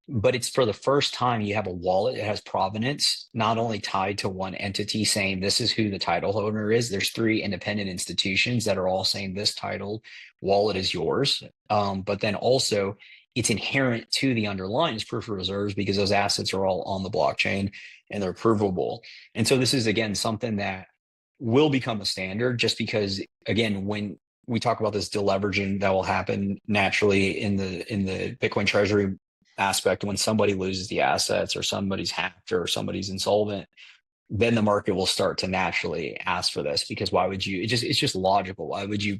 But it's for the first time you have a wallet that has provenance, not only tied to one entity saying this is who the title owner is. There's 3 independent institutions that are all saying this title wallet is yours. But then also it's inherent to the underlying proof of reserves because those assets are all on the blockchain and they're provable. And so this is, again, something that will become a standard, just because, again, when we talk about this deleveraging that will happen naturally in the Bitcoin treasury aspect, when somebody loses the assets or somebody's hacked or somebody's insolvent, then the market will start to naturally ask for this, because why would you, it's just logical. Why would you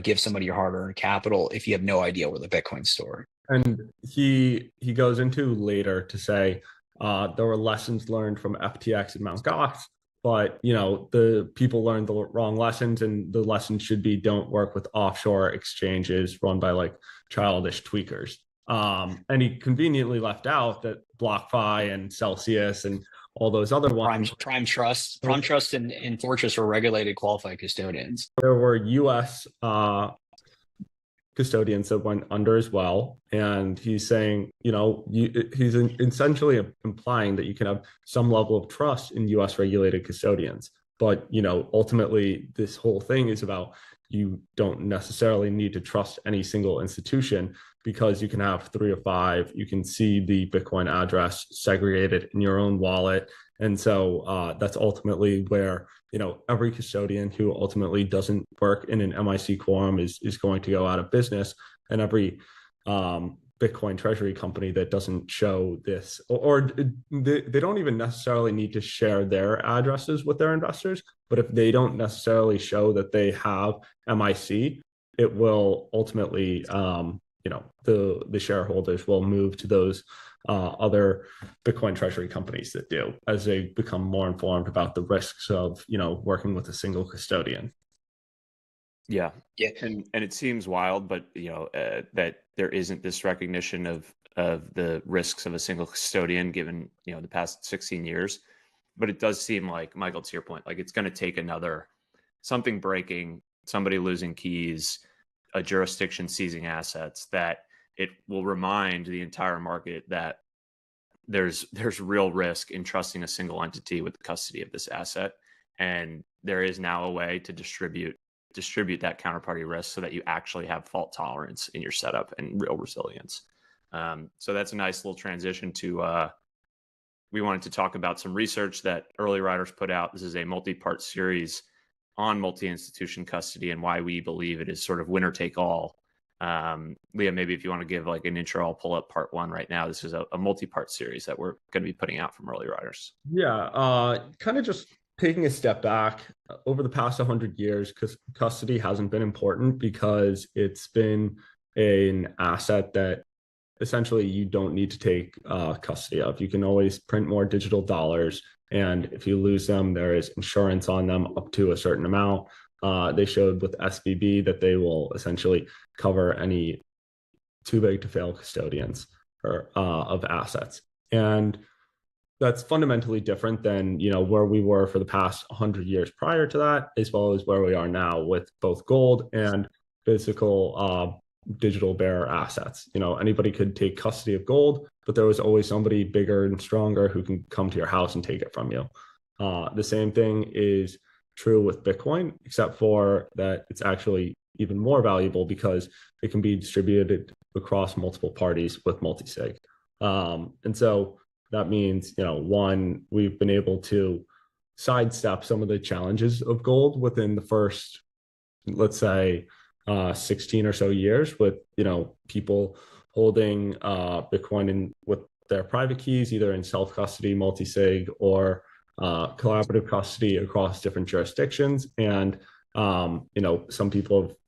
give somebody your hard-earned capital if you have no idea where the Bitcoin's stored? And he goes into later to say there were lessons learned from FTX and Mt. Gox, but the people learned the wrong lessons, and the lessons should be don't work with offshore exchanges run by like childish tweakers. And he conveniently left out that BlockFi and Celsius and all those other ones. Prime Trust and Fortress were regulated qualified custodians. There were U.S. Custodians that went under as well. And he's saying, he's essentially implying that you can have some level of trust in U.S. regulated custodians. But, ultimately, this whole thing is about, you don't necessarily need to trust any single institution, because you can have 3 or 5, you can see the Bitcoin address segregated in your own wallet. And so that's ultimately where, every custodian who ultimately doesn't work in an MiC quorum is going to go out of business. And every Bitcoin treasury company that doesn't show this, or they don't even necessarily need to share their addresses with their investors, but if they don't necessarily show that they have MiC, it will ultimately, the shareholders will move to those other Bitcoin treasury companies that do, as they become more informed about the risks of, working with a single custodian. Yeah. And it seems wild, but that there isn't this recognition of the risks of a single custodian, given the past 16 years. But it does seem like, Michael, to your point, like it's going to take something breaking, somebody losing keys, a jurisdiction seizing assets, that it will remind the entire market that there's real risk in trusting a single entity with the custody of this asset. And there is now a way to distribute that counterparty risk so that you actually have fault tolerance in your setup and real resilience. So that's a nice little transition to, we wanted to talk about some research that Early Riders put out. This is a multi-part series on multi-institution custody and why we believe it is sort of winner take all. Liam, maybe if you want to give like an intro, I'll pull up part one right now. This is a multi-part series that we're going to be putting out from Early Riders. Yeah, kind of just taking a step back. Over the past 100 years, custody hasn't been important because it's been an asset that essentially you don't need to take custody of. You can always print more digital dollars, and if you lose them, there is insurance on them up to a certain amount. They showed with SVB that they will essentially cover any too big to fail custodians of assets. And that's fundamentally different than, where we were for the past 100 years prior to that, as well as where we are now with both gold and physical digital bearer assets. Anybody could take custody of gold, but there was always somebody bigger and stronger who can come to your house and take it from you. The same thing is true with Bitcoin, except for that it's actually even more valuable because it can be distributed across multiple parties with multi-sig. And so that means, one, we've been able to sidestep some of the challenges of gold within the first, let's say, 16 or so years with, people holding Bitcoin with their private keys, either in self-custody, multi-sig, or collaborative custody across different jurisdictions. And, some people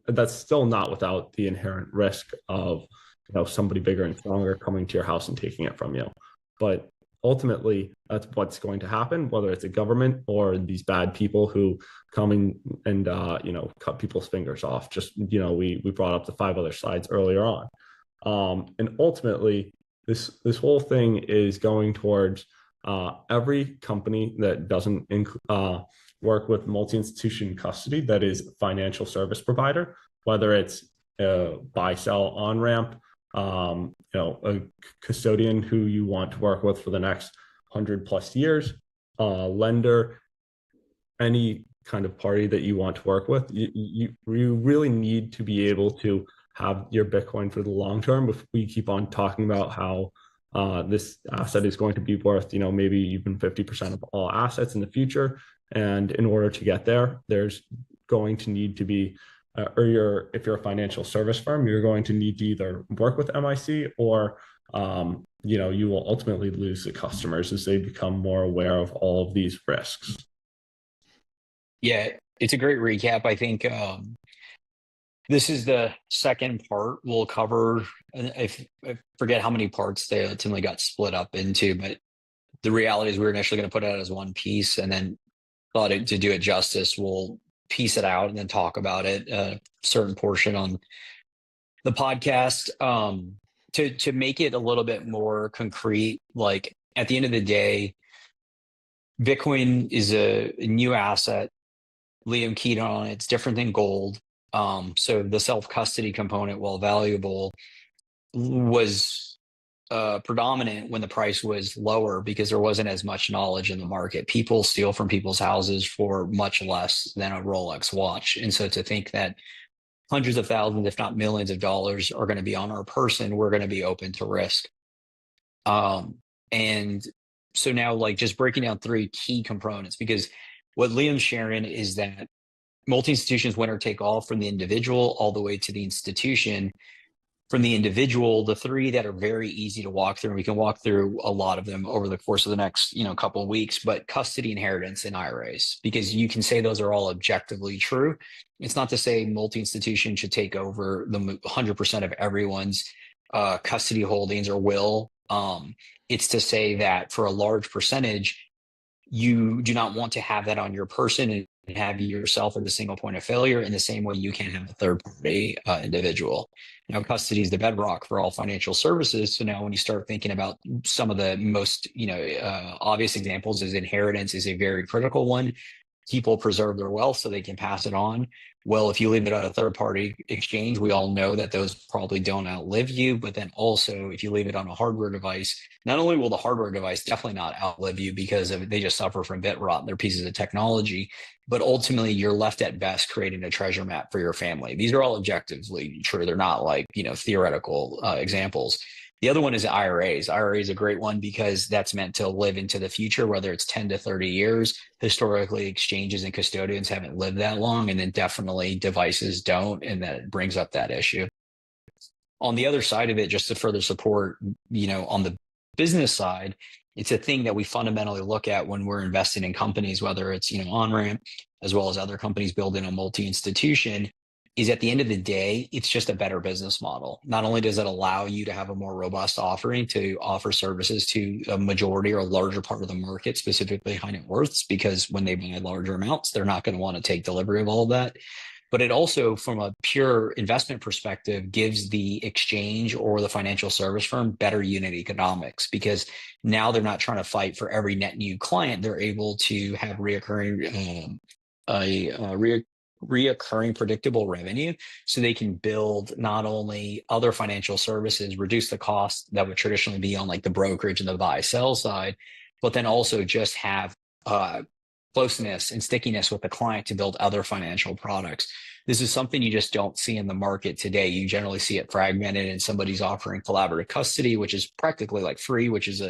that's still not without the inherent risk of, somebody bigger and stronger coming to your house and taking it from you. But ultimately, that's what's going to happen, whether it's a government or these bad people who come in and, cut people's fingers off. Just, we brought up the 5 other slides earlier on. And ultimately, this whole thing is going towards every company that doesn't work with multi-institution custody, that is a financial service provider, whether it's a buy-sell on-ramp, a custodian who you want to work with for the next 100+ years, lender, any kind of party that you want to work with. You really need to be able to have your Bitcoin for the long term. If we keep on talking about how this asset is going to be worth, maybe even 50% of all assets in the future. And in order to get there, there's going to need to be, if you're a financial service firm, you're going to need to either work with MIC or, you will ultimately lose the customers as they become more aware of all of these risks. Yeah, it's a great recap. I think this is the second part we'll cover. I forget how many parts they ultimately got split up into, but the reality is we were initially going to put it out as one piece, and then thought to do it justice, we'll piece it out and then talk about it a certain portion on the podcast to make it a little bit more concrete. Like at the end of the day, Bitcoin is a new asset. Liam keyed on it. It's different than gold. So the self-custody component, while valuable, was predominant when the price was lower because there wasn't as much knowledge in the market. People steal from people's houses for much less than a Rolex watch. And so to think that hundreds of thousands, if not millions of dollars are going to be on our person, we're going to be open to risk. And so now, like, just breaking down 3 key components, because what Liam's sharing is that multi-institutions winner take all from the individual all the way to the institution. From the individual, the 3 that are very easy to walk through, and we can walk through a lot of them over the course of the next, couple of weeks, but custody, inheritance, and IRAs, because you can say those are all objectively true. It's not to say multi-institution should take over the 100% of everyone's custody holdings or will. It's to say that for a large percentage, you do not want to have that on your person. And have yourself as a single point of failure in the same way you can have a third party individual. Now, custody is the bedrock for all financial services. So now when you start thinking about some of the most, obvious examples, is inheritance is a very critical one. People preserve their wealth so they can pass it on. Well, if you leave it at a third party exchange, we all know that those probably don't outlive you. But then also, if you leave it on a hardware device, not only will the hardware device definitely not outlive you because they just suffer from bit rot and they're pieces of technology, but ultimately you're left at best creating a treasure map for your family. These are all objectively true. They're not like, theoretical examples. The other one is IRAs. IRA is a great one because that's meant to live into the future, whether it's 10 to 30 years. Historically, exchanges and custodians haven't lived that long, and then definitely devices don't, and that brings up that issue. On the other side of it, just to further support, on the business side, it's a thing that we fundamentally look at when we're investing in companies, whether it's, Onramp, as well as other companies building a multi-institution, is at the end of the day, it's just a better business model. Not only does it allow you to have a more robust offering to offer services to a majority or a larger part of the market, specifically high net worths, because when they buy larger amounts, they're not going to want to take delivery of all of that. But it also, from a pure investment perspective, gives the exchange or the financial service firm better unit economics, because now they're not trying to fight for every net new client. They're able to have reoccurring predictable revenue, so they can build not only other financial services, reduce the cost that would traditionally be on like the brokerage and the buy sell side, but then also just have closeness and stickiness with the client to build other financial products. This is something you just don't see in the market today. You generally see it fragmented and somebody's offering collaborative custody, which is practically like free, which is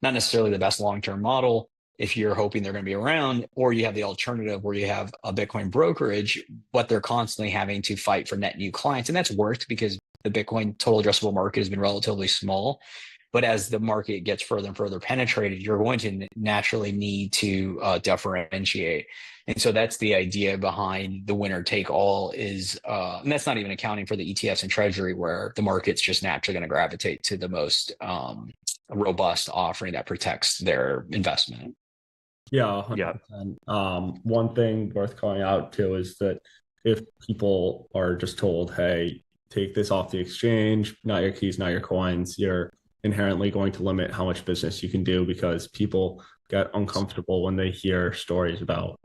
not necessarily the best long-term model if you're hoping they're going to be around, or you have the alternative where you have a Bitcoin brokerage, but they're constantly having to fight for net new clients. And that's worked because the Bitcoin total addressable market has been relatively small. But as the market gets further and further penetrated, you're going to naturally need to differentiate. And so that's the idea behind the winner take all is, and that's not even accounting for the ETFs and Treasury, where the market's just naturally going to gravitate to the most robust offering that protects their investment. Yeah, 100%. One thing worth calling out too is that if people are just told, hey, take this off the exchange, not your keys, not your coins, you're inherently going to limit how much business you can do, because people get uncomfortable when they hear stories about,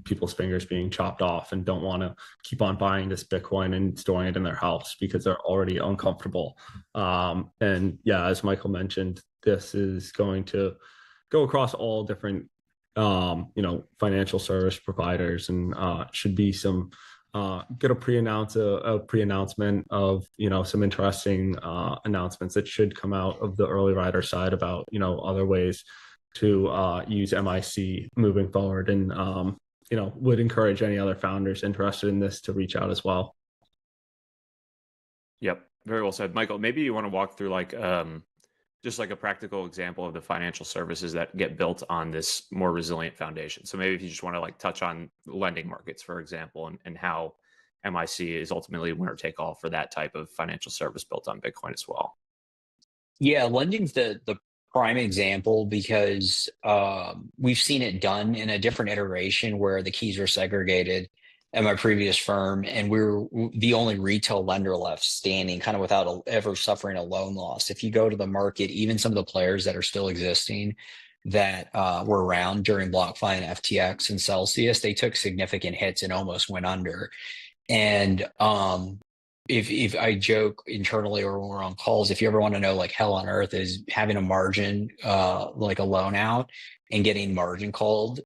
people's fingers being chopped off and don't want to keep on buying this Bitcoin and storing it in their house because they're already uncomfortable. And yeah, as Michael mentioned, this is going to go across all different financial service providers, and should be some get a pre-announcement of some interesting announcements that should come out of the early rider side about other ways to use MIC moving forward, and would encourage any other founders interested in this to reach out as well. Yep, very well said, Michael. Maybe you want to walk through just like a practical example of the financial services that get built on this more resilient foundation. So maybe if you just want to touch on lending markets, for example, and how MIC is ultimately winner take all for that type of financial service built on Bitcoin as well. Yeah, lending's the prime example because we've seen it done in a different iteration where the keys were segregated at my previous firm, and we were the only retail lender left standing, kind of without ever suffering a loan loss. If you go to the market, even some of the players that are still existing that were around during BlockFi and FTX and Celsius, they took significant hits and almost went under. And if I joke internally or when we're on calls, if you ever want to know hell on earth is having a margin like a loan out and getting margin called,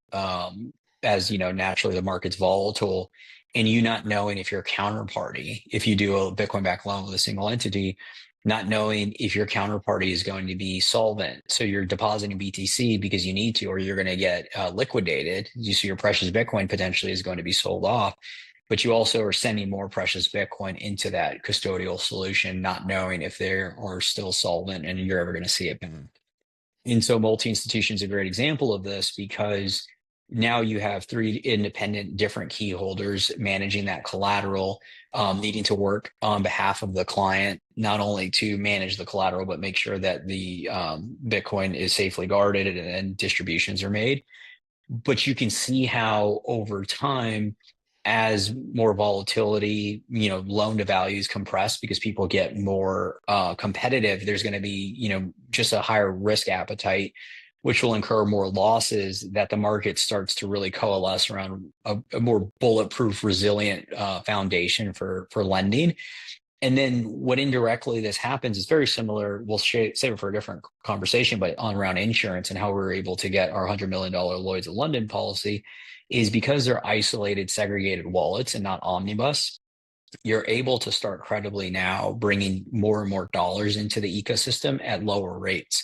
as naturally the market's volatile, and you not knowing if your counterparty, if you do a Bitcoin backed loan with a single entity, not knowing if your counterparty is going to be solvent. So you're depositing BTC because you need to, or you're going to get liquidated. So your precious Bitcoin potentially is going to be sold off, but you also are sending more precious Bitcoin into that custodial solution, not knowing if they are still solvent and you're ever going to see it back. And so multi-institution is a great example of this, because now you have three independent different key holders managing that collateral, needing to work on behalf of the client, not only to manage the collateral, but make sure that the Bitcoin is safely guarded and distributions are made. But you can see how over time, as more volatility, loan to values compress because people get more competitive, there's going to be, just a higher risk appetite, which will incur more losses, that the market starts to really coalesce around a more bulletproof, resilient foundation for lending. And then what indirectly this happens is very similar. We'll save it for a different conversation, but on around insurance and how we're able to get our $100 million Lloyd's of London policy is because they're isolated, segregated wallets and not omnibus. You're able to start credibly now bringing more and more dollars into the ecosystem at lower rates.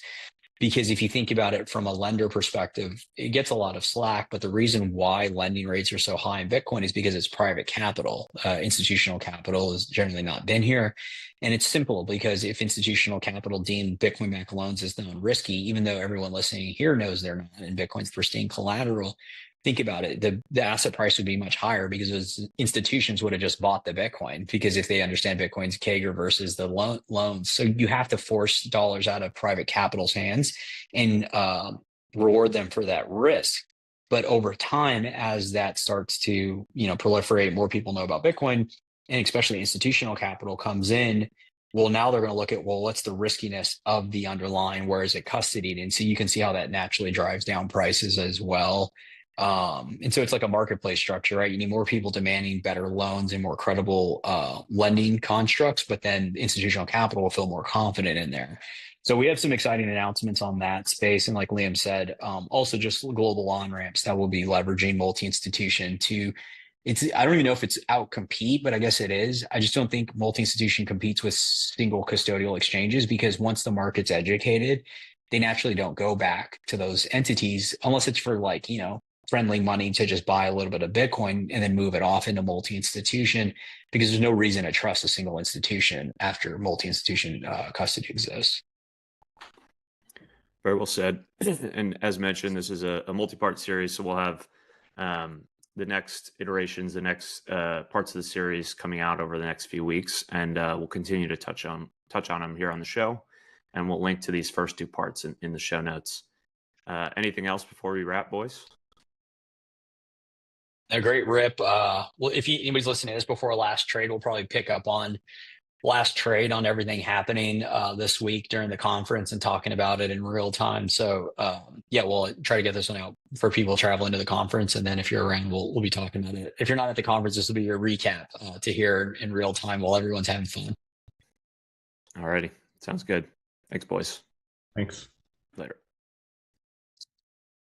Because if you think about it from a lender perspective, it gets a lot of slack. But the reason why lending rates are so high in Bitcoin is because it's private capital. Institutional capital has generally not been here. And it's simple because if institutional capital deemed Bitcoin-backed loans as non-risky, even though everyone listening here knows they're not, and Bitcoin's pristine collateral, think about it, the asset price would be much higher because those institutions would have just bought the Bitcoin, because if they understand Bitcoin's CAGR versus the loans. So you have to force dollars out of private capital's hands and reward them for that risk. But over time, as that starts to proliferate, more people know about Bitcoin, and especially institutional capital comes in, well, now they're going to look at, well, what's the riskiness of the underlying? Where is it custodied? And so you can see how that naturally drives down prices as well. And so it's like a marketplace structure, right? You need more people demanding better loans and more credible lending constructs, but then institutional capital will feel more confident in there. So we have some exciting announcements on that space. And like Liam said, also just global on-ramps that will be leveraging multi-institution to, I don't even know if it's out-compete, but I guess it is. I just don't think multi-institution competes with single custodial exchanges, because once the market's educated, they naturally don't go back to those entities unless it's for friendly money to just buy a little bit of Bitcoin and then move it off into multi-institution, because there's no reason to trust a single institution after multi-institution custody exists. Very well said. And as mentioned, this is a multi-part series, so we'll have the next iterations, the next parts of the series coming out over the next few weeks, and we'll continue to touch on them here on the show, and we'll link to these first two parts in the show notes. Anything else before we wrap, boys? A great rip. Well, if anybody's listening to this before last trade, we'll probably pick up on last trade on everything happening this week during the conference and talking about it in real time. So we'll try to get this one out for people traveling to the conference. And then if you're around, we'll be talking about it. If you're not at the conference, this will be your recap to hear in real time while everyone's having fun. All righty. Sounds good. Thanks, boys. Thanks. Later.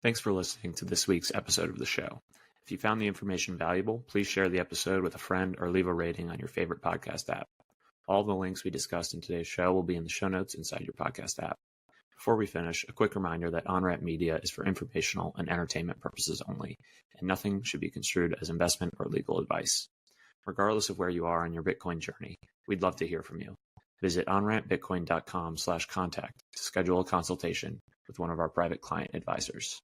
Thanks for listening to this week's episode of the show. If you found the information valuable, please share the episode with a friend or leave a rating on your favorite podcast app. All the links we discussed in today's show will be in the show notes inside your podcast app. Before we finish, a quick reminder that Onramp Media is for informational and entertainment purposes only, and nothing should be construed as investment or legal advice. Regardless of where you are on your Bitcoin journey, we'd love to hear from you. Visit onrampbitcoin.com/contact to schedule a consultation with one of our private client advisors.